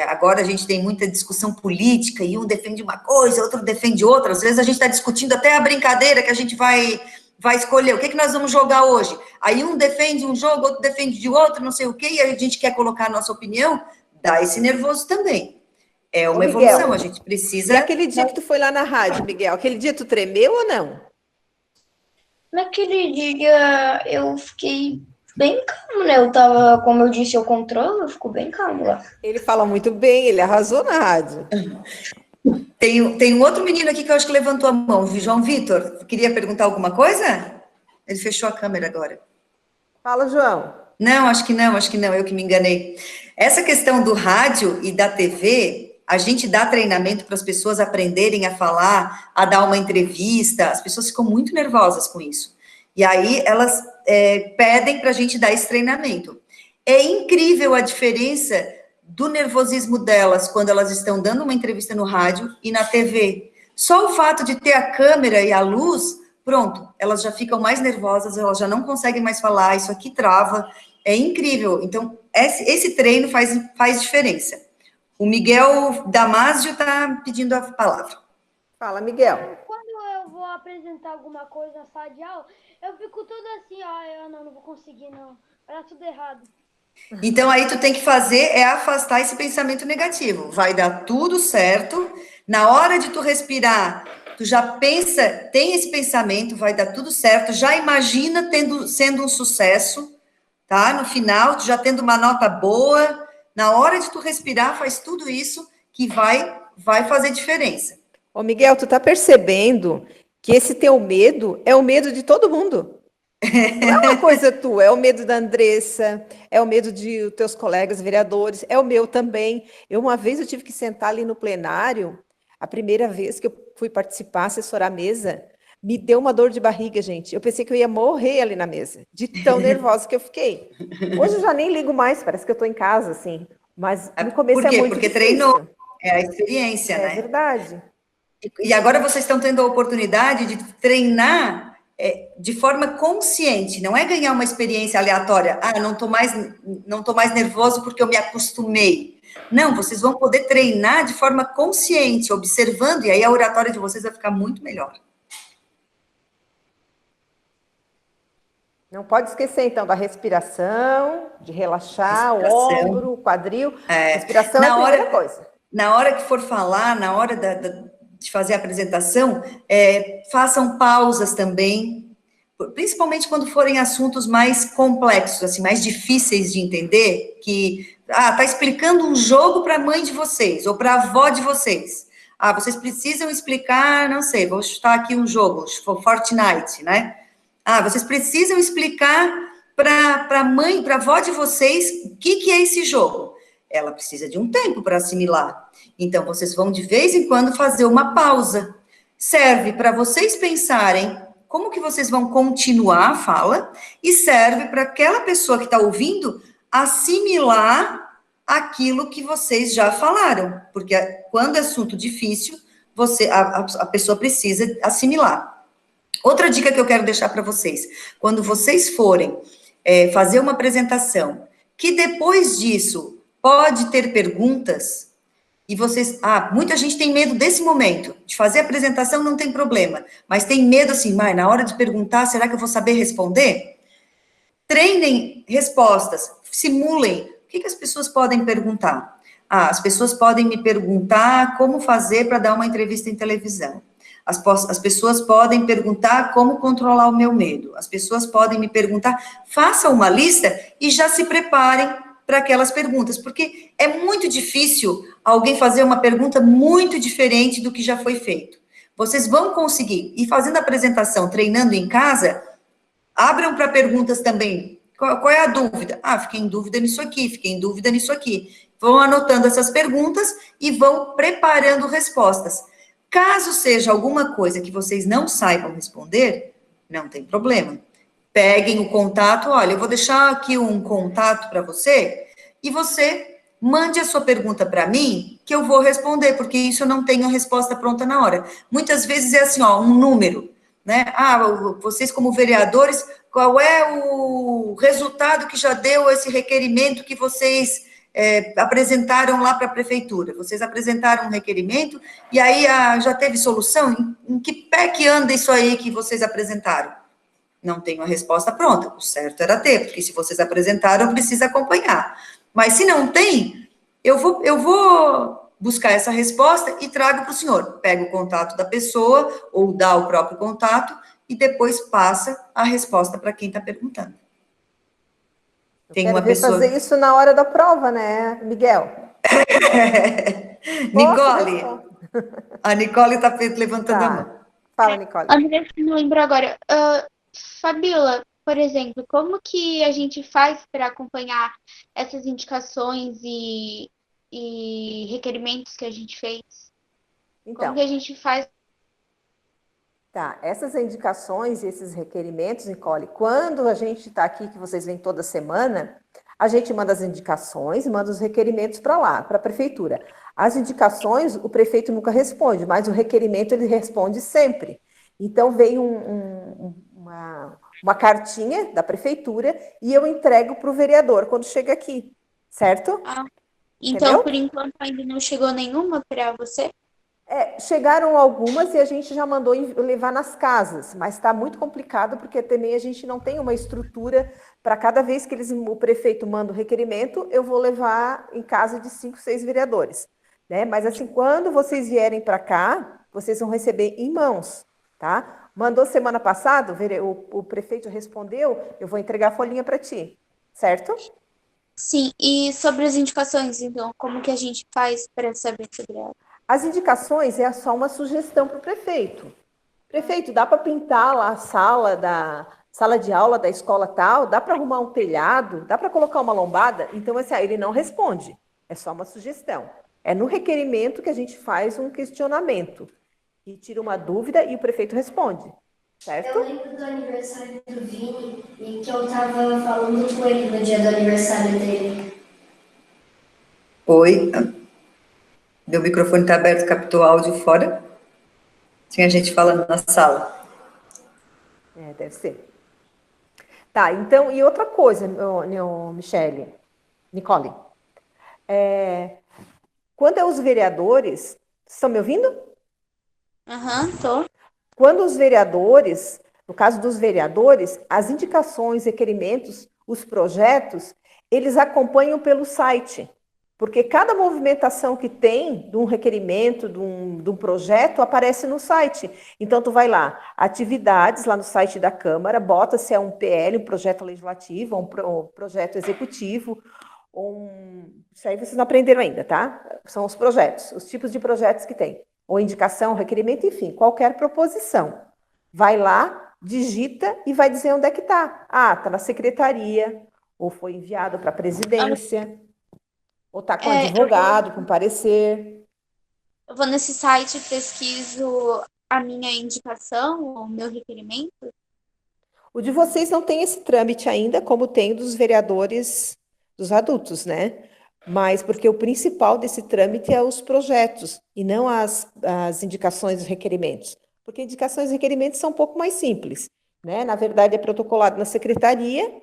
agora a gente tem muita discussão política, e um defende uma coisa, outro defende outra, às vezes a gente está discutindo até a brincadeira que a gente vai escolher, o que nós vamos jogar hoje? Aí um defende um jogo, outro defende de outro, não sei o quê, e a gente quer colocar a nossa opinião, dá esse nervoso também. É uma evolução, a gente precisa... E aquele dia que tu foi lá na rádio, Miguel, aquele dia tu tremeu ou não? Naquele dia eu fiquei bem calmo, né? Eu tava, como eu disse, eu controlo, eu fico bem calmo lá. Ele fala muito bem, ele arrasou na rádio. Tem um outro menino aqui que eu acho que levantou a mão, o João Vitor. Queria perguntar alguma coisa? Ele fechou a câmera agora. Fala, João. Não, acho que não, eu que me enganei. Essa questão do rádio e da TV... A gente dá treinamento para as pessoas aprenderem a falar, a dar uma entrevista, as pessoas ficam muito nervosas com isso. E aí elas pedem para a gente dar esse treinamento. É incrível a diferença do nervosismo delas quando elas estão dando uma entrevista no rádio e na TV. Só o fato de ter a câmera e a luz, pronto, elas já ficam mais nervosas, elas já não conseguem mais falar, isso aqui trava, é incrível. Então, esse treino faz diferença. O Miguel Damásio está pedindo a palavra. Fala, Miguel. Quando eu vou apresentar alguma coisa na sala de aula, eu fico tudo assim, eu não vou conseguir, não. Vai dar tudo errado. Então, aí tu tem que fazer afastar esse pensamento negativo. Vai dar tudo certo. Na hora de tu respirar, tu já pensa, tem esse pensamento, vai dar tudo certo. Já imagina sendo um sucesso, tá? No final, tu já tendo uma nota boa. Na hora de tu respirar, faz tudo isso que vai fazer diferença. Ô, Miguel, tu tá percebendo que esse teu medo é o medo de todo mundo. Não é uma coisa tua, é o medo da Andressa, é o medo de teus colegas vereadores, é o meu também. Uma vez eu tive que sentar ali no plenário, a primeira vez que eu fui participar, assessorar a mesa, me deu uma dor de barriga, gente. Eu pensei que eu ia morrer ali na mesa, de tão nervosa que eu fiquei. Hoje eu já nem ligo mais, parece que eu estou em casa, assim. Mas no começo Por quê? é muito Porque difícil. Treinou. É a experiência, né? É verdade. E agora vocês estão tendo a oportunidade de treinar de forma consciente, não é ganhar uma experiência aleatória. Ah, não tô mais nervoso porque eu me acostumei. Não, vocês vão poder treinar de forma consciente, observando, e aí a oratória de vocês vai ficar muito melhor. Não pode esquecer, então, da respiração, de relaxar o ombro, o quadril. Respiração é a primeira coisa. Na hora que for falar, na hora de fazer a apresentação, façam pausas também, principalmente quando forem assuntos mais complexos, assim, mais difíceis de entender, que, tá explicando um jogo para a mãe de vocês, ou para a avó de vocês. Vocês precisam explicar, não sei, vou chutar aqui um jogo, Fortnite, né? Vocês precisam explicar para a mãe, para a avó de vocês, o que é esse jogo. Ela precisa de um tempo para assimilar. Então, vocês vão de vez em quando fazer uma pausa. Serve para vocês pensarem como que vocês vão continuar a fala e serve para aquela pessoa que está ouvindo assimilar aquilo que vocês já falaram. Porque quando é assunto difícil, a pessoa precisa assimilar. Outra dica que eu quero deixar para vocês, quando vocês forem fazer uma apresentação, que depois disso pode ter perguntas, e vocês, muita gente tem medo desse momento, de fazer a apresentação não tem problema, mas tem medo assim, na hora de perguntar, será que eu vou saber responder? Treinem respostas, simulem, o que as pessoas podem perguntar? As pessoas podem me perguntar como fazer para dar uma entrevista em televisão. As pessoas podem perguntar como controlar o meu medo. As pessoas podem me perguntar, façam uma lista e já se preparem para aquelas perguntas, porque é muito difícil alguém fazer uma pergunta muito diferente do que já foi feito. Vocês vão conseguir, e fazendo a apresentação, treinando em casa, abram para perguntas também. Qual é a dúvida? Fiquei em dúvida nisso aqui, fiquei em dúvida nisso aqui. Vão anotando essas perguntas e vão preparando respostas. Caso seja alguma coisa que vocês não saibam responder, não tem problema. Peguem o contato, olha, eu vou deixar aqui um contato para você, e você mande a sua pergunta para mim, que eu vou responder, porque isso eu não tenho a resposta pronta na hora. Muitas vezes é assim, um número, né? Vocês como vereadores, qual é o resultado que já deu esse requerimento que vocês apresentaram lá para a prefeitura? Vocês apresentaram um requerimento, e aí já teve solução? Em que pé que anda isso aí que vocês apresentaram? Não tenho a resposta pronta. O certo era ter, porque se vocês apresentaram, precisa acompanhar. Mas se não tem, eu vou buscar essa resposta e trago para o senhor. Pega o contato da pessoa, ou dá o próprio contato, e depois passa a resposta para quem está perguntando. Tem uma pessoa... fazer isso na hora da prova, né, Miguel? Nicole. A Nicole está levantando a mão. Fala, Nicole. A mulher que me lembrou agora. Fabiola, por exemplo, como que a gente faz para acompanhar essas indicações e requerimentos que a gente fez? Então, como que a gente faz? Essas indicações e esses requerimentos, Nicole, quando a gente está aqui, que vocês vêm toda semana, a gente manda as indicações, manda os requerimentos para lá, para a prefeitura. As indicações, o prefeito nunca responde, mas o requerimento ele responde sempre. Então, vem uma cartinha da prefeitura e eu entrego para o vereador quando chega aqui, certo? Então, entendeu? Por enquanto, ainda não chegou nenhuma para você? Chegaram algumas e a gente já mandou levar nas casas, mas está muito complicado porque também a gente não tem uma estrutura para cada vez que o prefeito manda o requerimento, eu vou levar em casa de 5, 6 vereadores, né? Mas assim, quando vocês vierem para cá, vocês vão receber em mãos, tá? Mandou semana passada, o prefeito respondeu, eu vou entregar a folhinha para ti, certo? Sim, e sobre as indicações, então, como que a gente faz para saber sobre elas? As indicações é só uma sugestão para o prefeito. Prefeito, dá para pintar lá a sala de aula da escola tal? Dá para arrumar um telhado? Dá para colocar uma lombada? Então, assim, ele não responde. É só uma sugestão. É no requerimento que a gente faz um questionamento. E tira uma dúvida e o prefeito responde. Certo? Eu lembro do aniversário do Vini e que eu estava falando com ele no dia do aniversário dele. Oi. Meu microfone está aberto, captou áudio fora. Tinha gente falando na sala. Deve ser. Tá, então, e outra coisa, Nicole. Quando é os vereadores, estão me ouvindo? Tô. Quando os vereadores, no caso dos vereadores, as indicações, requerimentos, os projetos, eles acompanham pelo site. Porque cada movimentação que tem de um requerimento, de um projeto, aparece no site. Então, tu vai lá, atividades, lá no site da Câmara, bota se é um PL, um projeto legislativo, um projeto executivo, isso aí vocês não aprenderam ainda, tá? São os projetos, os tipos de projetos que tem. Ou indicação, requerimento, enfim, qualquer proposição. Vai lá, digita e vai dizer onde é que está. Está na secretaria, ou foi enviado para a presidência, ou está com advogado, com parecer. Eu vou nesse site, pesquiso a minha indicação, o meu requerimento. O de vocês não tem esse trâmite ainda, como tem dos vereadores dos adultos, né? Mas porque o principal desse trâmite é os projetos, e não as indicações e requerimentos. Porque indicações e requerimentos são um pouco mais simples, né? Na verdade, é protocolado na secretaria,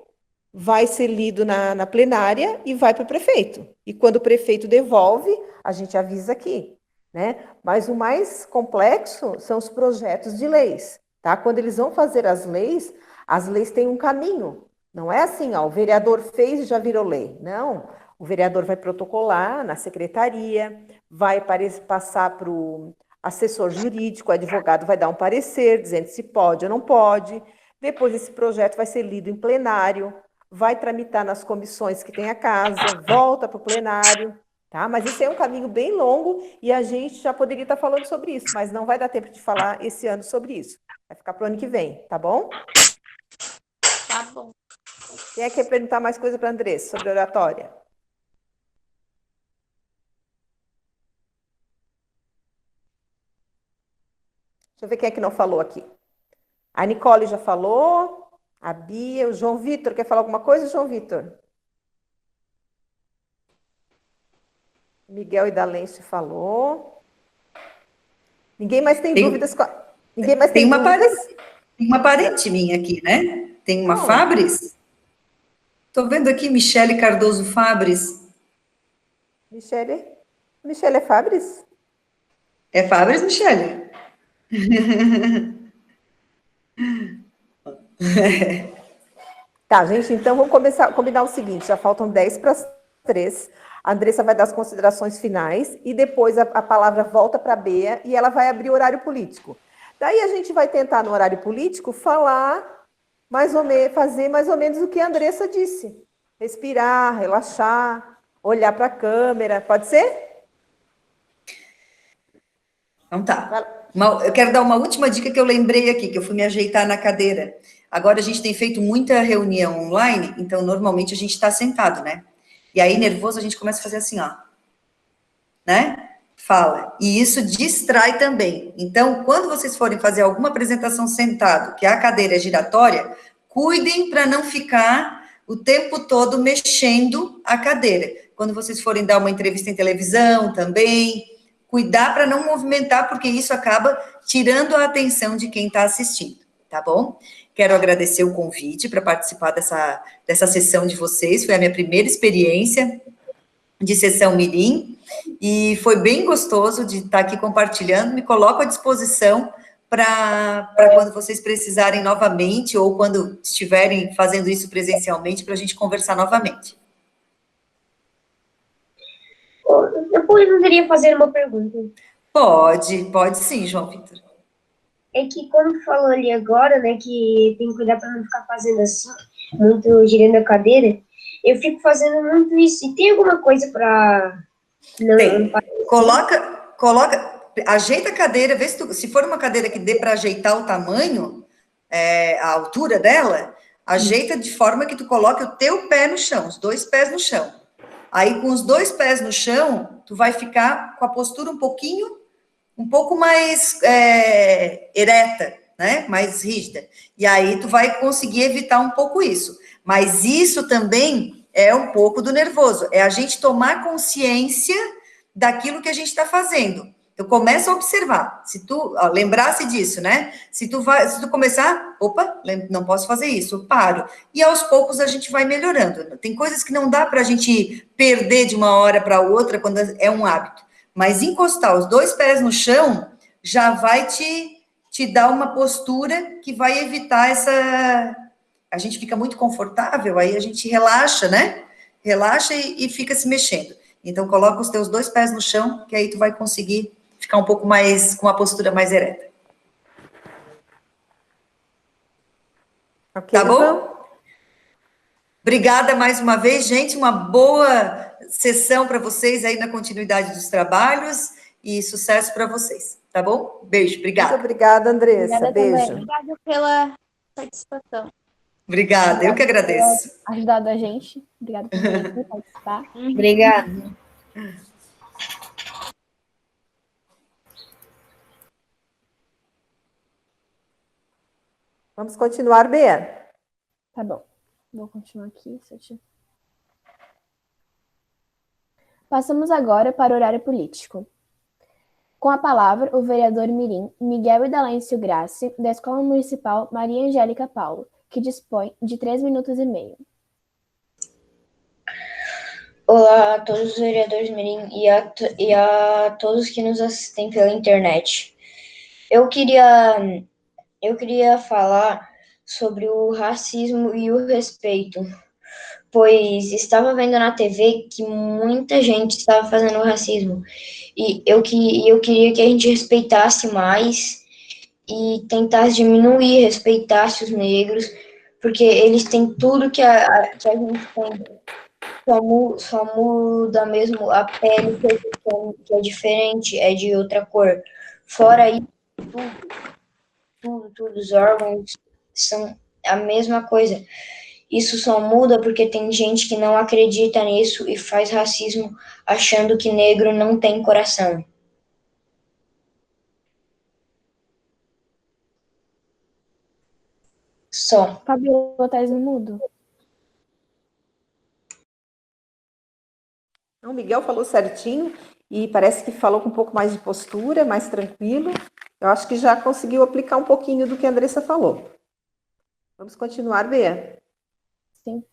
vai ser lido na plenária e vai para o prefeito. E quando o prefeito devolve, a gente avisa aqui, né? Mas o mais complexo são os projetos de leis, tá? Quando eles vão fazer as leis têm um caminho. Não é assim, o vereador fez e já virou lei. Não, o vereador vai protocolar na secretaria, vai passar para o assessor jurídico, o advogado vai dar um parecer, dizendo se pode ou não pode. Depois esse projeto vai ser lido em plenário, vai tramitar nas comissões que tem a casa, volta para o plenário, tá? Mas esse é um caminho bem longo e a gente já poderia estar falando sobre isso, mas não vai dar tempo de falar esse ano sobre isso. Vai ficar para o ano que vem, tá bom? Tá bom. Quem quer perguntar mais coisa para a Andressa sobre oratória? Deixa eu ver quem é que não falou aqui. A Nicole já falou, a Bia, o João Vitor. Quer falar alguma coisa, João Vitor? Miguel Idalense falou. Ninguém mais tem dúvidas? Ninguém mais tem dúvidas? Tem uma parente minha aqui, né? Tem uma Fabris. Estou vendo aqui Michele Cardoso Fabris. Michele é Fabris? É Fabris, Michele? Tá, gente, então vamos combinar o seguinte, já faltam 10 para as 3. A Andressa vai dar as considerações finais e depois a palavra volta para a Bea e ela vai abrir o horário político. Daí a gente vai tentar, no horário político, falar fazer mais ou menos o que a Andressa disse. Respirar, relaxar, olhar para a câmera. Pode ser? Então tá. Eu quero dar uma última dica que eu lembrei aqui, que eu fui me ajeitar na cadeira. Agora a gente tem feito muita reunião online, então normalmente a gente está sentado, né? E aí, nervoso, a gente começa a fazer assim, ó. Né? Fala. E isso distrai também. Então, quando vocês forem fazer alguma apresentação sentado, que a cadeira é giratória, cuidem para não ficar o tempo todo mexendo a cadeira. Quando vocês forem dar uma entrevista em televisão também, cuidar para não movimentar, porque isso acaba tirando a atenção de quem está assistindo, tá bom? Quero agradecer o convite para participar dessa sessão de vocês, foi a minha primeira experiência de sessão mirim, e foi bem gostoso de estar aqui compartilhando, me coloco à disposição para quando vocês precisarem novamente, ou quando estiverem fazendo isso presencialmente, para a gente conversar novamente. Eu poderia fazer uma pergunta? Pode sim, João Vitor. É que quando falou ali agora, né, que tem que cuidar para não ficar fazendo assim, muito girando a cadeira, eu fico fazendo muito isso. E tem alguma coisa para... Tem. Ajeita a cadeira, vê se for uma cadeira que dê para ajeitar o tamanho, a altura dela, ajeita de forma que tu coloque o teu pé no chão, os 2 pés no chão. Aí, com os 2 pés no chão, tu vai ficar com a postura um pouco mais ereta, né? Mais rígida. E aí, tu vai conseguir evitar um pouco isso. Mas isso também é um pouco do nervoso. É a gente tomar consciência daquilo que a gente está fazendo. Então, começa a observar. Se tu lembrasse disso, né? Se tu começar, opa, não posso fazer isso, eu paro. E aos poucos a gente vai melhorando. Tem coisas que não dá para a gente perder de uma hora para outra quando é um hábito. Mas encostar os dois pés no chão já vai te dar uma postura que vai evitar essa... A gente fica muito confortável, aí a gente relaxa, né? Relaxa e fica se mexendo. Então, coloca os teus dois pés no chão, que aí tu vai conseguir ficar um pouco mais, com uma postura mais ereta. Ok, tá bom? Obrigada mais uma vez, gente. Uma boa sessão para vocês aí na continuidade dos trabalhos e sucesso para vocês, tá bom? Beijo, obrigada. Muito obrigada, Andressa. Obrigada Beijo. também. Obrigada pela participação. Obrigada, eu que agradeço. Por ter ajudado a gente. Obrigada por vir participar. Obrigada. Vamos continuar, Bea. Tá bom. Vou continuar aqui. Passamos agora para o horário político. Com a palavra, o vereador mirim Miguel Idalêncio Grassi, da Escola Municipal Maria Angélica Paulo, que dispõe de 3 minutos e meio. Olá a todos os vereadores mirim e a todos que nos assistem pela internet. Eu queria falar sobre o racismo e o respeito, pois estava vendo na TV que muita gente estava fazendo racismo, e eu queria que a gente respeitasse mais e tentasse diminuir, respeitasse os negros, porque eles têm tudo que a gente tem, só muda mesmo a pele, que é diferente, é de outra cor. Fora isso, tudo, os órgãos são a mesma coisa. Isso só muda porque tem gente que não acredita nisso e faz racismo achando que negro não tem coração. Só. Fabiola, tá no mudo. O Miguel falou certinho e parece que falou com um pouco mais de postura, mais tranquilo. Eu acho que já conseguiu aplicar um pouquinho do que a Andressa falou. Vamos continuar, Bea. Sim.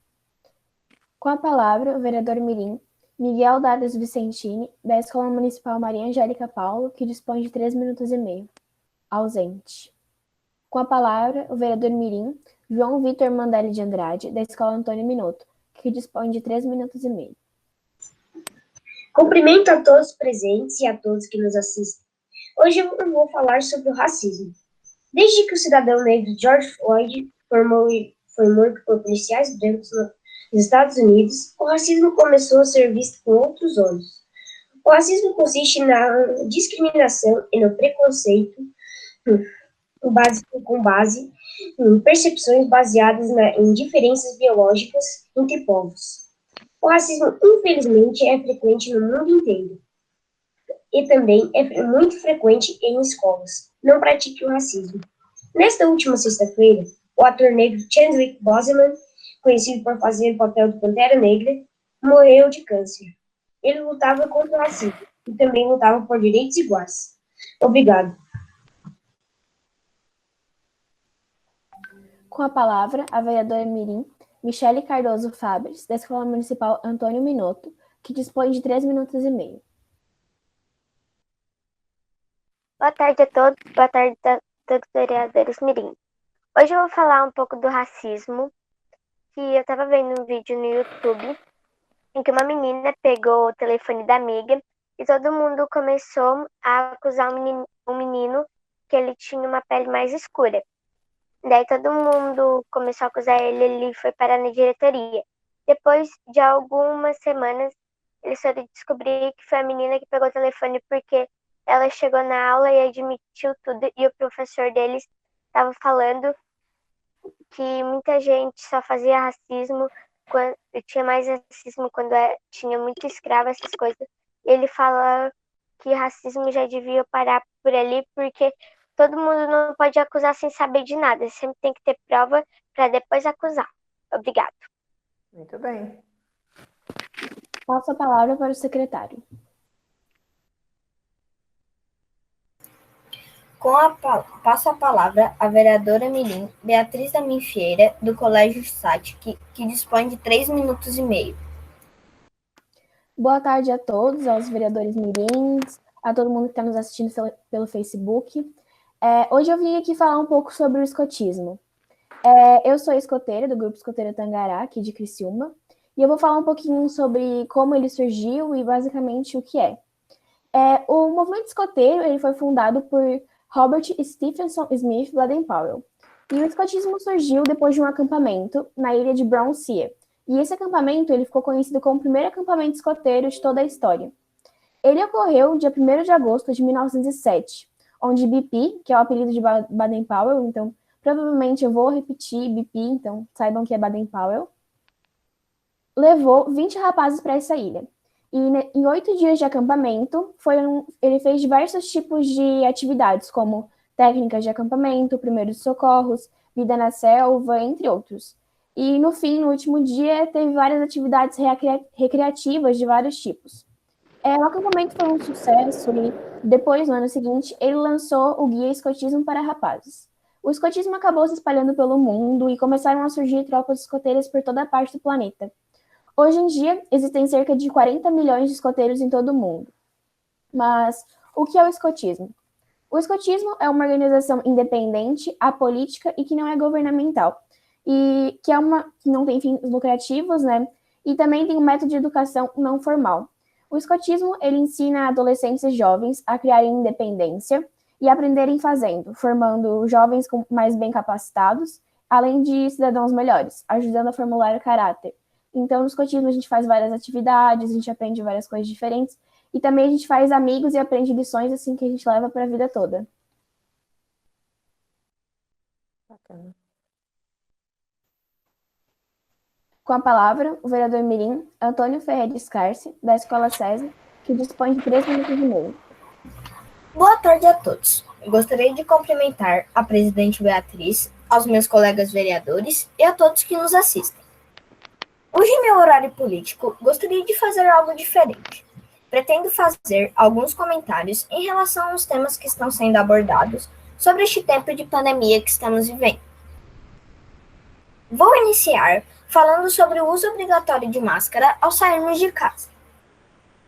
Com a palavra, o vereador mirim Miguel Darius Vicentini, da Escola Municipal Maria Angélica Paulo, que dispõe de 3 minutos e meio. Ausente. Com a palavra, o vereador mirim João Vitor Mandelli de Andrade, da Escola Antônio Minotto, que dispõe de 3 minutos e meio. Cumprimento a todos os presentes e a todos que nos assistem. Hoje eu vou falar sobre o racismo. Desde que o cidadão negro George Floyd foi morto por policiais brancos nos Estados Unidos, o racismo começou a ser visto com outros olhos. O racismo consiste na discriminação e no preconceito com base em percepções baseadas em diferenças biológicas entre povos. O racismo, infelizmente, é frequente no mundo inteiro. E também é muito frequente em escolas. Não pratique o racismo. Nesta última sexta-feira, o ator negro Chadwick Boseman, conhecido por fazer o papel do Pantera Negra, morreu de câncer. Ele lutava contra o racismo e também lutava por direitos iguais. Obrigado. Com a palavra, a vereadora mirim Michele Cardoso Fabres, da Escola Municipal Antônio Minotto, que dispõe de 3 minutos e meio. Boa tarde a todos, boa tarde a todos os vereadores mirim. Hoje eu vou falar um pouco do racismo, que eu estava vendo um vídeo no YouTube em que uma menina pegou o telefone da amiga e todo mundo começou a acusar um menino que ele tinha uma pele mais escura. Daí todo mundo começou a acusar ele foi parar na diretoria. Depois de algumas semanas, eles foram descobrir que foi a menina que pegou o telefone porque ela chegou na aula e admitiu tudo, e o professor deles estava falando que muita gente só fazia racismo, tinha mais racismo quando tinha muito escravo, essas coisas. Ele fala que racismo já devia parar por ali, porque todo mundo não pode acusar sem saber de nada. Sempre tem que ter prova para depois acusar. Obrigado. Muito bem. Passo a palavra para o secretário. Passo a palavra à vereadora mirim Beatriz da Minfieira, do Colégio SAT, que dispõe de 3 minutos e meio. Boa tarde a todos, aos vereadores mirins, a todo mundo que está nos assistindo pelo Facebook. Hoje eu vim aqui falar um pouco sobre o escotismo. Eu sou escoteira do Grupo Escoteiro Tangará, aqui de Criciúma, e eu vou falar um pouquinho sobre como ele surgiu e basicamente o que é. O movimento escoteiro ele foi fundado por Robert Stephenson Smith Baden-Powell, e o escotismo surgiu depois de um acampamento na ilha de Brown Sea, e esse acampamento ele ficou conhecido como o primeiro acampamento escoteiro de toda a história. Ele ocorreu dia 1º de agosto de 1907, onde BP, que é o apelido de Baden-Powell, então provavelmente eu vou repetir BP, então saibam que é Baden-Powell, levou 20 rapazes para essa ilha. E em 8 dias de acampamento, ele fez diversos tipos de atividades, como técnicas de acampamento, primeiros socorros, vida na selva, entre outros. E no fim, no último dia, teve várias atividades recreativas de vários tipos. O acampamento foi um sucesso e depois, no ano seguinte, ele lançou o Guia Escotismo para Rapazes. O escotismo acabou se espalhando pelo mundo e começaram a surgir tropas escoteiras por toda a parte do planeta. Hoje em dia, existem cerca de 40 milhões de escoteiros em todo o mundo. Mas o que é o escotismo? O escotismo é uma organização independente, apolítica e que não é governamental. E que não tem fins lucrativos, né? E também tem um método de educação não formal. O escotismo, ele ensina adolescentes e jovens a criarem independência e aprenderem fazendo, formando jovens mais bem capacitados, além de cidadãos melhores, ajudando a formular o caráter. Então, no escotismo, a gente faz várias atividades, a gente aprende várias coisas diferentes, e também a gente faz amigos e aprende lições, assim, que a gente leva para a vida toda. Bacana. Com a palavra, o vereador mirim Antônio Ferreira Scarce, da Escola César, que dispõe de 3 minutos e meio. Boa tarde a todos. Eu gostaria de cumprimentar a presidente Beatriz, aos meus colegas vereadores e a todos que nos assistem. Hoje, em meu horário político, gostaria de fazer algo diferente. Pretendo fazer alguns comentários em relação aos temas que estão sendo abordados sobre este tempo de pandemia que estamos vivendo. Vou iniciar falando sobre o uso obrigatório de máscara ao sairmos de casa.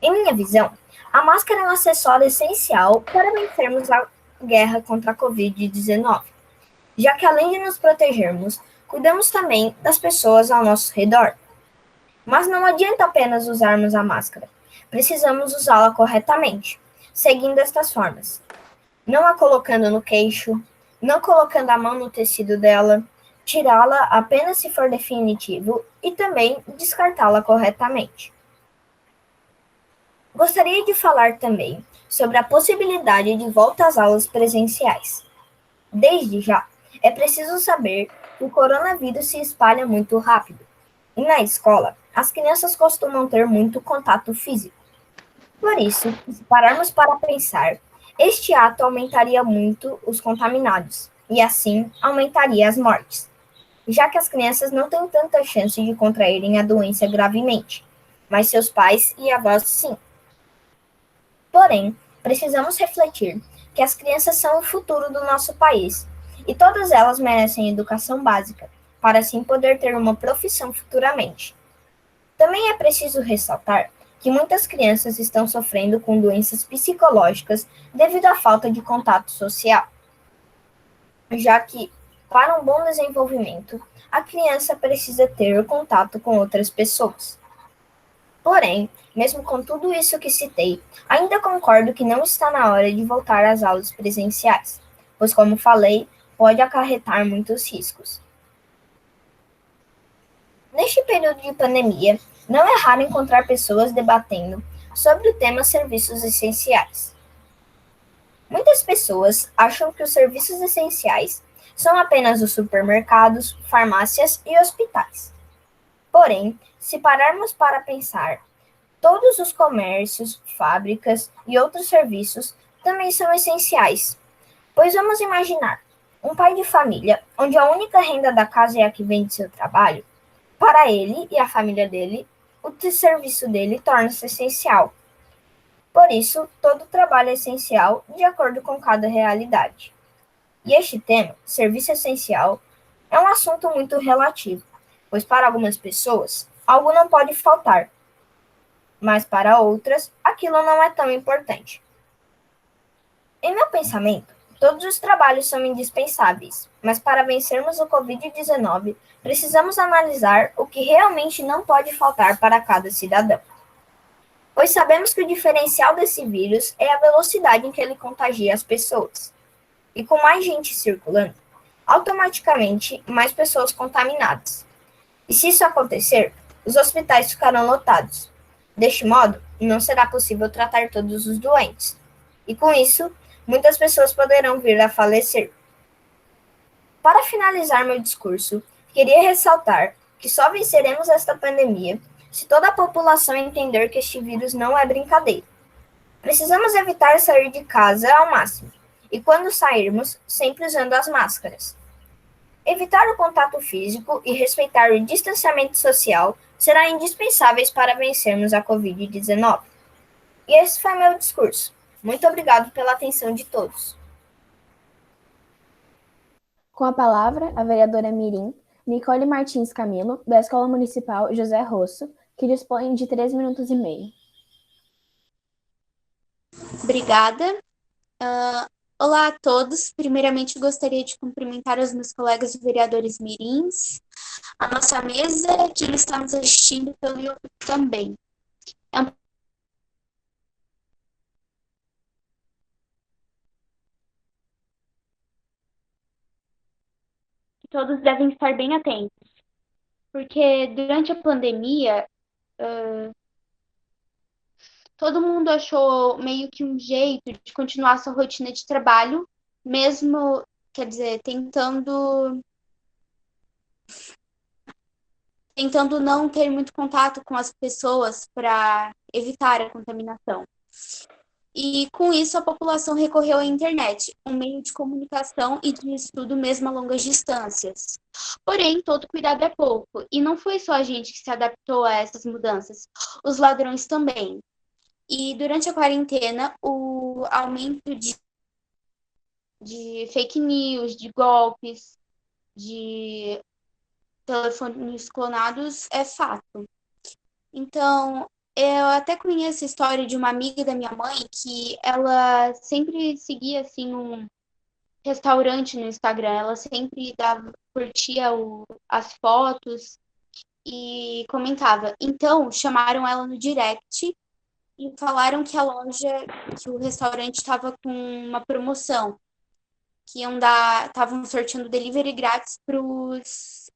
Em minha visão, a máscara é um acessório essencial para vencermos a guerra contra a Covid-19, já que além de nos protegermos, cuidamos também das pessoas ao nosso redor. Mas não adianta apenas usarmos a máscara. Precisamos usá-la corretamente, seguindo estas formas. Não a colocando no queixo, não colocando a mão no tecido dela, tirá-la apenas se for definitivo e também descartá-la corretamente. Gostaria de falar também sobre a possibilidade de volta às aulas presenciais. Desde já, é preciso saber que o coronavírus se espalha muito rápido. E na escola, as crianças costumam ter muito contato físico. Por isso, se pararmos para pensar, este ato aumentaria muito os contaminados e, assim, aumentaria as mortes, já que as crianças não têm tanta chance de contraírem a doença gravemente, mas seus pais e avós sim. Porém, precisamos refletir que as crianças são o futuro do nosso país e todas elas merecem educação básica, para assim poder ter uma profissão futuramente. Também é preciso ressaltar que muitas crianças estão sofrendo com doenças psicológicas devido à falta de contato social, já que, para um bom desenvolvimento, a criança precisa ter contato com outras pessoas. Porém, mesmo com tudo isso que citei, ainda concordo que não está na hora de voltar às aulas presenciais, pois, como falei, pode acarretar muitos riscos. Neste período de pandemia, não é raro encontrar pessoas debatendo sobre o tema serviços essenciais. Muitas pessoas acham que os serviços essenciais são apenas os supermercados, farmácias e hospitais. Porém, se pararmos para pensar, todos os comércios, fábricas e outros serviços também são essenciais. Pois vamos imaginar, um pai de família, onde a única renda da casa é a que vem de seu trabalho, para ele e a família dele, o serviço dele torna-se essencial. Por isso, todo trabalho é essencial de acordo com cada realidade. E este tema, serviço essencial, é um assunto muito relativo, pois para algumas pessoas, algo não pode faltar, mas para outras, aquilo não é tão importante. Em meu pensamento, todos os trabalhos são indispensáveis, mas para vencermos o Covid-19, precisamos analisar o que realmente não pode faltar para cada cidadão. Pois sabemos que o diferencial desse vírus é a velocidade em que ele contagia as pessoas. E com mais gente circulando, automaticamente mais pessoas contaminadas. E se isso acontecer, os hospitais ficarão lotados. Deste modo, não será possível tratar todos os doentes. E com isso, muitas pessoas poderão vir a falecer. Para finalizar meu discurso, queria ressaltar que só venceremos esta pandemia se toda a população entender que este vírus não é brincadeira. Precisamos evitar sair de casa ao máximo, e quando sairmos, sempre usando as máscaras. Evitar o contato físico e respeitar o distanciamento social serão indispensáveis para vencermos a Covid-19. E esse foi meu discurso. Muito obrigado pela atenção de todos. Com a palavra, a vereadora Mirim Nicole Martins Camilo, da Escola Municipal José Rosso, que dispõe de 3 minutos e meio. Obrigada. Olá a todos. Primeiramente, gostaria de cumprimentar os meus colegas vereadores mirins, a nossa mesa, que está nos assistindo pelo YouTube também. Todos devem estar bem atentos, porque durante a pandemia, todo mundo achou meio que um jeito de continuar sua rotina de trabalho, mesmo, quer dizer, tentando não ter muito contato com as pessoas para evitar a contaminação. E com isso a população recorreu à internet, um meio de comunicação e de estudo mesmo a longas distâncias. Porém, todo cuidado é pouco, e não foi só a gente que se adaptou a essas mudanças, os ladrões também. E durante a quarentena, o aumento de fake news, de golpes, de telefones clonados é fato. Então, eu até conheço a história de uma amiga da minha mãe que ela sempre seguia assim um restaurante no Instagram, ela sempre curtia as fotos e comentava. Então, chamaram ela no direct e falaram que que o restaurante estava com uma promoção, que estavam sorteando delivery grátis para os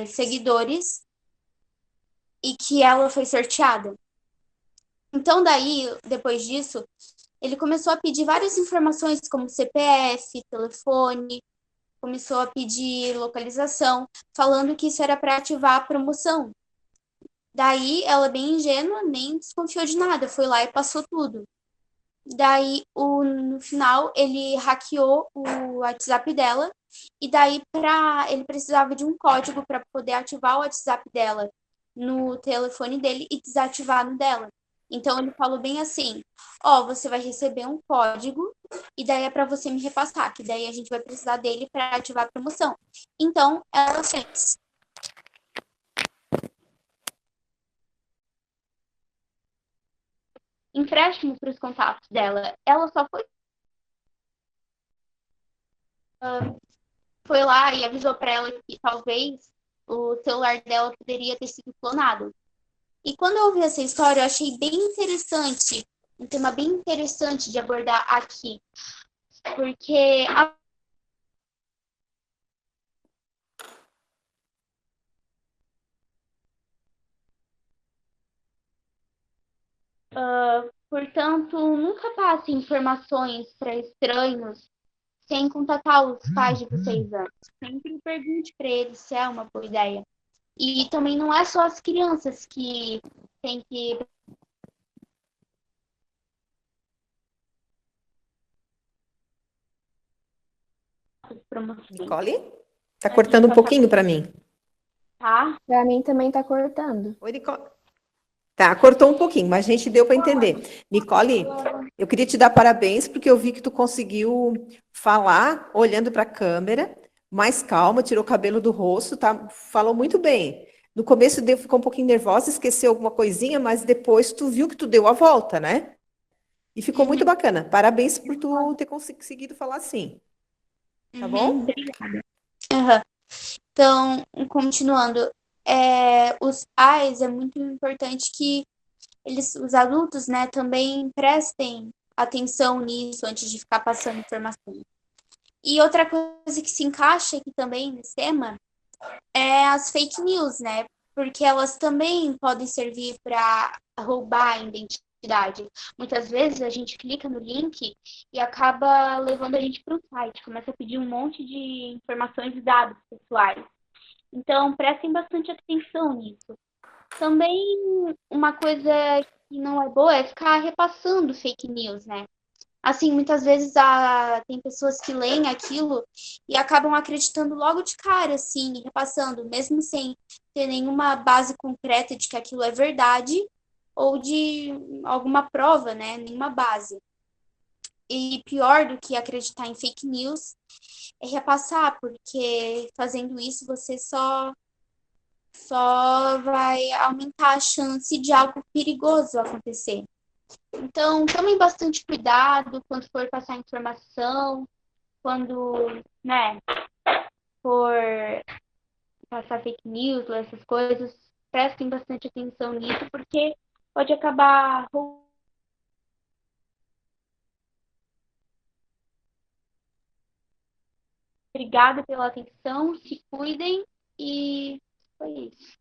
seguidores e que ela foi sorteada. Então, daí, depois disso, ele começou a pedir várias informações, como CPF, telefone, começou a pedir localização, falando que isso era para ativar a promoção. Daí, ela, bem ingênua, nem desconfiou de nada, foi lá e passou tudo. Daí, no final, ele hackeou o WhatsApp dela, e daí ele precisava de um código para poder ativar o WhatsApp dela no telefone dele e desativar no dela. Então, ele falou bem assim, você vai receber um código e daí é para você me repassar, que daí a gente vai precisar dele para ativar a promoção. Então, ela fez. Empréstimo para os contatos dela. Ela só foi lá e avisou para ela que talvez o celular dela poderia ter sido clonado. E quando eu ouvi essa história, eu achei bem interessante, um tema bem interessante de abordar aqui. Porque portanto, nunca passe informações para estranhos sem contatar os pais de vocês antes. Sempre pergunte para eles se é uma boa ideia. E também não é só as crianças que têm que... Nicole? Tá cortando um pouquinho para mim. Tá? Para mim também tá cortando. Oi, Nicole. Tá, cortou um pouquinho, mas a gente deu para entender. Nicole, eu queria te dar parabéns, porque eu vi que tu conseguiu falar olhando para a câmera, mais calma, tirou o cabelo do rosto, tá? Falou muito bem. No começo ficou um pouquinho nervosa, esqueceu alguma coisinha, mas depois tu viu que tu deu a volta, né? E ficou muito bacana. Parabéns por tu ter conseguido falar assim. Tá bom? Obrigada. Aham. Então, continuando, os pais é muito importante que os adultos, né, também prestem atenção nisso antes de ficar passando informação. E outra coisa que se encaixa aqui também nesse tema é as fake news, né? Porque elas também podem servir para roubar a identidade. Muitas vezes a gente clica no link e acaba levando a gente para o site, começa a pedir um monte de informações e dados pessoais. Então, prestem bastante atenção nisso. Também uma coisa que não é boa é ficar repassando fake news, né? Assim, muitas vezes tem pessoas que leem aquilo e acabam acreditando logo de cara, assim, repassando, mesmo sem ter nenhuma base concreta de que aquilo é verdade ou de alguma prova, né? Nenhuma base. E pior do que acreditar em fake news é repassar, porque fazendo isso você só vai aumentar a chance de algo perigoso acontecer. Então, tomem bastante cuidado quando for passar informação, quando, né, for passar fake news, essas coisas, prestem bastante atenção nisso, porque pode acabar. Obrigada pela atenção, se cuidem e foi isso.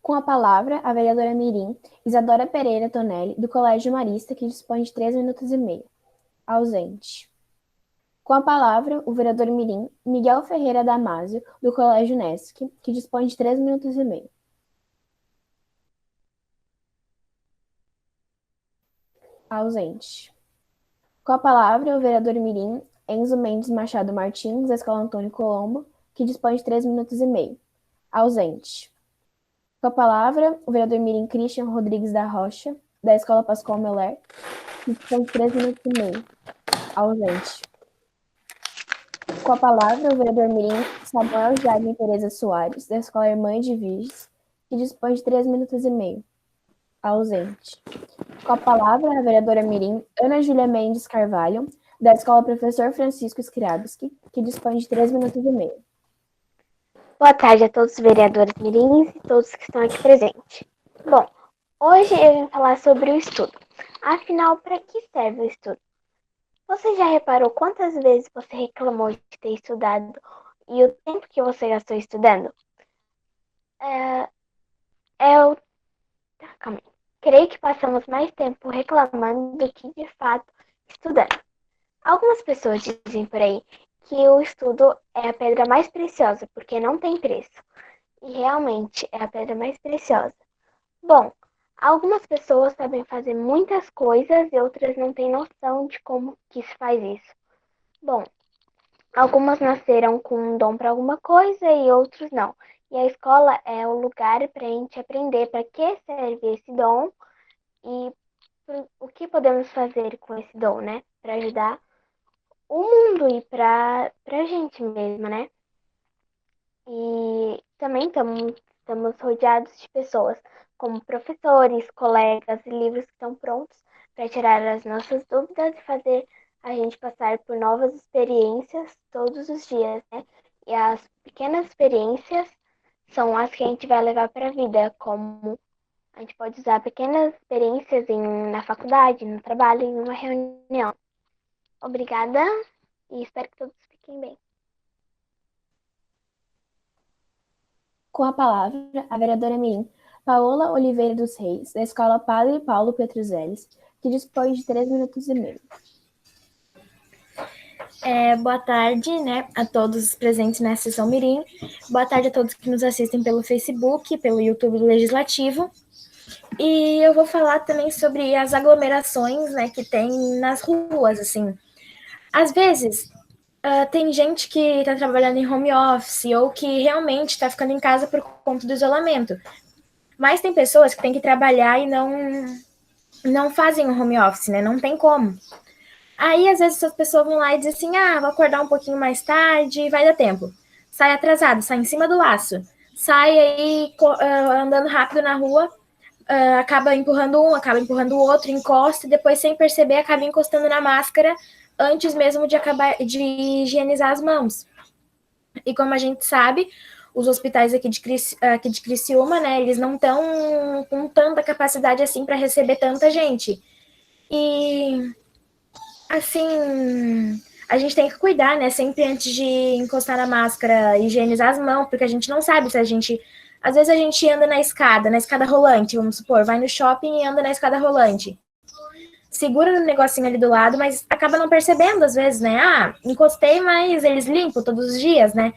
Com a palavra, a vereadora mirim, Isadora Pereira Tonelli, do Colégio Marista, que dispõe de 3 minutos e meio. Ausente. Com a palavra, o vereador mirim, Miguel Ferreira Damásio, do Colégio Nesc, que dispõe de 3 minutos e meio. Ausente. Com a palavra, o vereador mirim, Enzo Mendes Machado Martins, da Escola Antônio Colombo, que dispõe de 3 minutos e meio. Ausente. Com a palavra, o vereador mirim Christian Rodrigues da Rocha, da Escola Pascoal Meller, que dispõe de 3 minutos e meio. Ausente. Com a palavra, o vereador mirim Samuel Jaime Tereza Soares, da Escola Irmã de Viges, que dispõe de 3 minutos e meio. Ausente. Com a palavra, a vereadora mirim Ana Júlia Mendes Carvalho, da Escola Professor Francisco Skrabski, que dispõe de 3 minutos e meio. Boa tarde a todos os vereadores mirins e todos que estão aqui presentes. Bom, hoje eu vim falar sobre o estudo. Afinal, para que serve o estudo? Você já reparou quantas vezes você reclamou de ter estudado e o tempo que você gastou estudando? Calma aí. Creio que passamos mais tempo reclamando do que, de fato, estudando. Algumas pessoas dizem por aí que o estudo é a pedra mais preciosa, porque não tem preço. E realmente é a pedra mais preciosa. Bom, algumas pessoas sabem fazer muitas coisas e outras não têm noção de como que se faz isso. Bom, algumas nasceram com um dom para alguma coisa e outros não. E a escola é o lugar para a gente aprender para que serve esse dom e o que podemos fazer com esse dom, né? Para ajudar o mundo e para a gente mesmo, né? E também estamos rodeados de pessoas como professores, colegas e livros que estão prontos para tirar as nossas dúvidas e fazer a gente passar por novas experiências todos os dias, né? E as pequenas experiências são as que a gente vai levar para a vida, como a gente pode usar pequenas experiências na faculdade, no trabalho, em uma reunião. Obrigada e espero que todos fiquem bem. Com a palavra, a vereadora mirim Paola Oliveira dos Reis, da Escola Padre Paulo Petruzeles, que dispõe de 3 minutos e meio. Boa tarde, né, a todos presentes nessa sessão mirim. Boa tarde a todos que nos assistem pelo Facebook, pelo YouTube do Legislativo. E eu vou falar também sobre as aglomerações, né, que tem nas ruas, assim. Às vezes, Tem gente que está trabalhando em home office ou que realmente está ficando em casa por conta do isolamento. Mas tem pessoas que têm que trabalhar e não fazem o home office, né? Não tem como. Aí, às vezes, essas pessoas vão lá e dizem assim, vou acordar um pouquinho mais tarde, vai dar tempo. Sai atrasado, sai em cima do laço. Sai aí andando rápido na rua, acaba empurrando um, acaba empurrando o outro, encosta e depois, sem perceber, acaba encostando na máscara antes mesmo de acabar de higienizar as mãos. E como a gente sabe, os hospitais aqui de Criciúma, né, eles não estão com tanta capacidade assim para receber tanta gente. E, assim, a gente tem que cuidar, né, sempre antes de encostar na máscara, higienizar as mãos, porque a gente não sabe se a gente... Às vezes a gente anda na escada rolante, vamos supor, vai no shopping e anda na escada rolante. Segura no negocinho ali do lado, mas acaba não percebendo às vezes, né? Encostei, mas eles limpam todos os dias, né?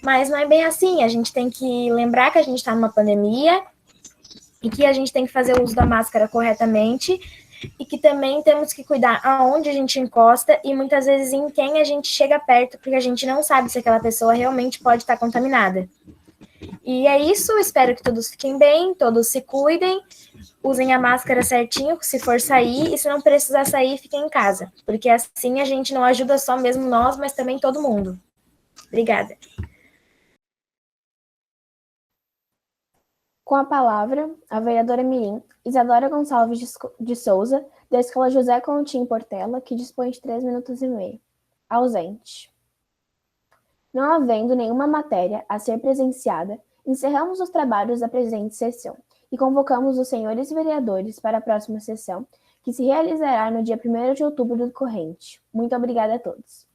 Mas não é bem assim. A gente tem que lembrar que a gente está numa pandemia e que a gente tem que fazer o uso da máscara corretamente e que também temos que cuidar aonde a gente encosta e muitas vezes em quem a gente chega perto, porque a gente não sabe se aquela pessoa realmente pode estar contaminada. E é isso, espero que todos fiquem bem, todos se cuidem, usem a máscara certinho se for sair, e se não precisar sair, fiquem em casa, porque assim a gente não ajuda só mesmo nós, mas também todo mundo. Obrigada. Com a palavra, a vereadora mirim Isadora Gonçalves de Souza, da Escola José Coutinho Portela, que dispõe de 3 minutos e meio. Ausente. Não havendo nenhuma matéria a ser presenciada, encerramos os trabalhos da presente sessão e convocamos os senhores vereadores para a próxima sessão, que se realizará no dia 1º de outubro do corrente. Muito obrigada a todos.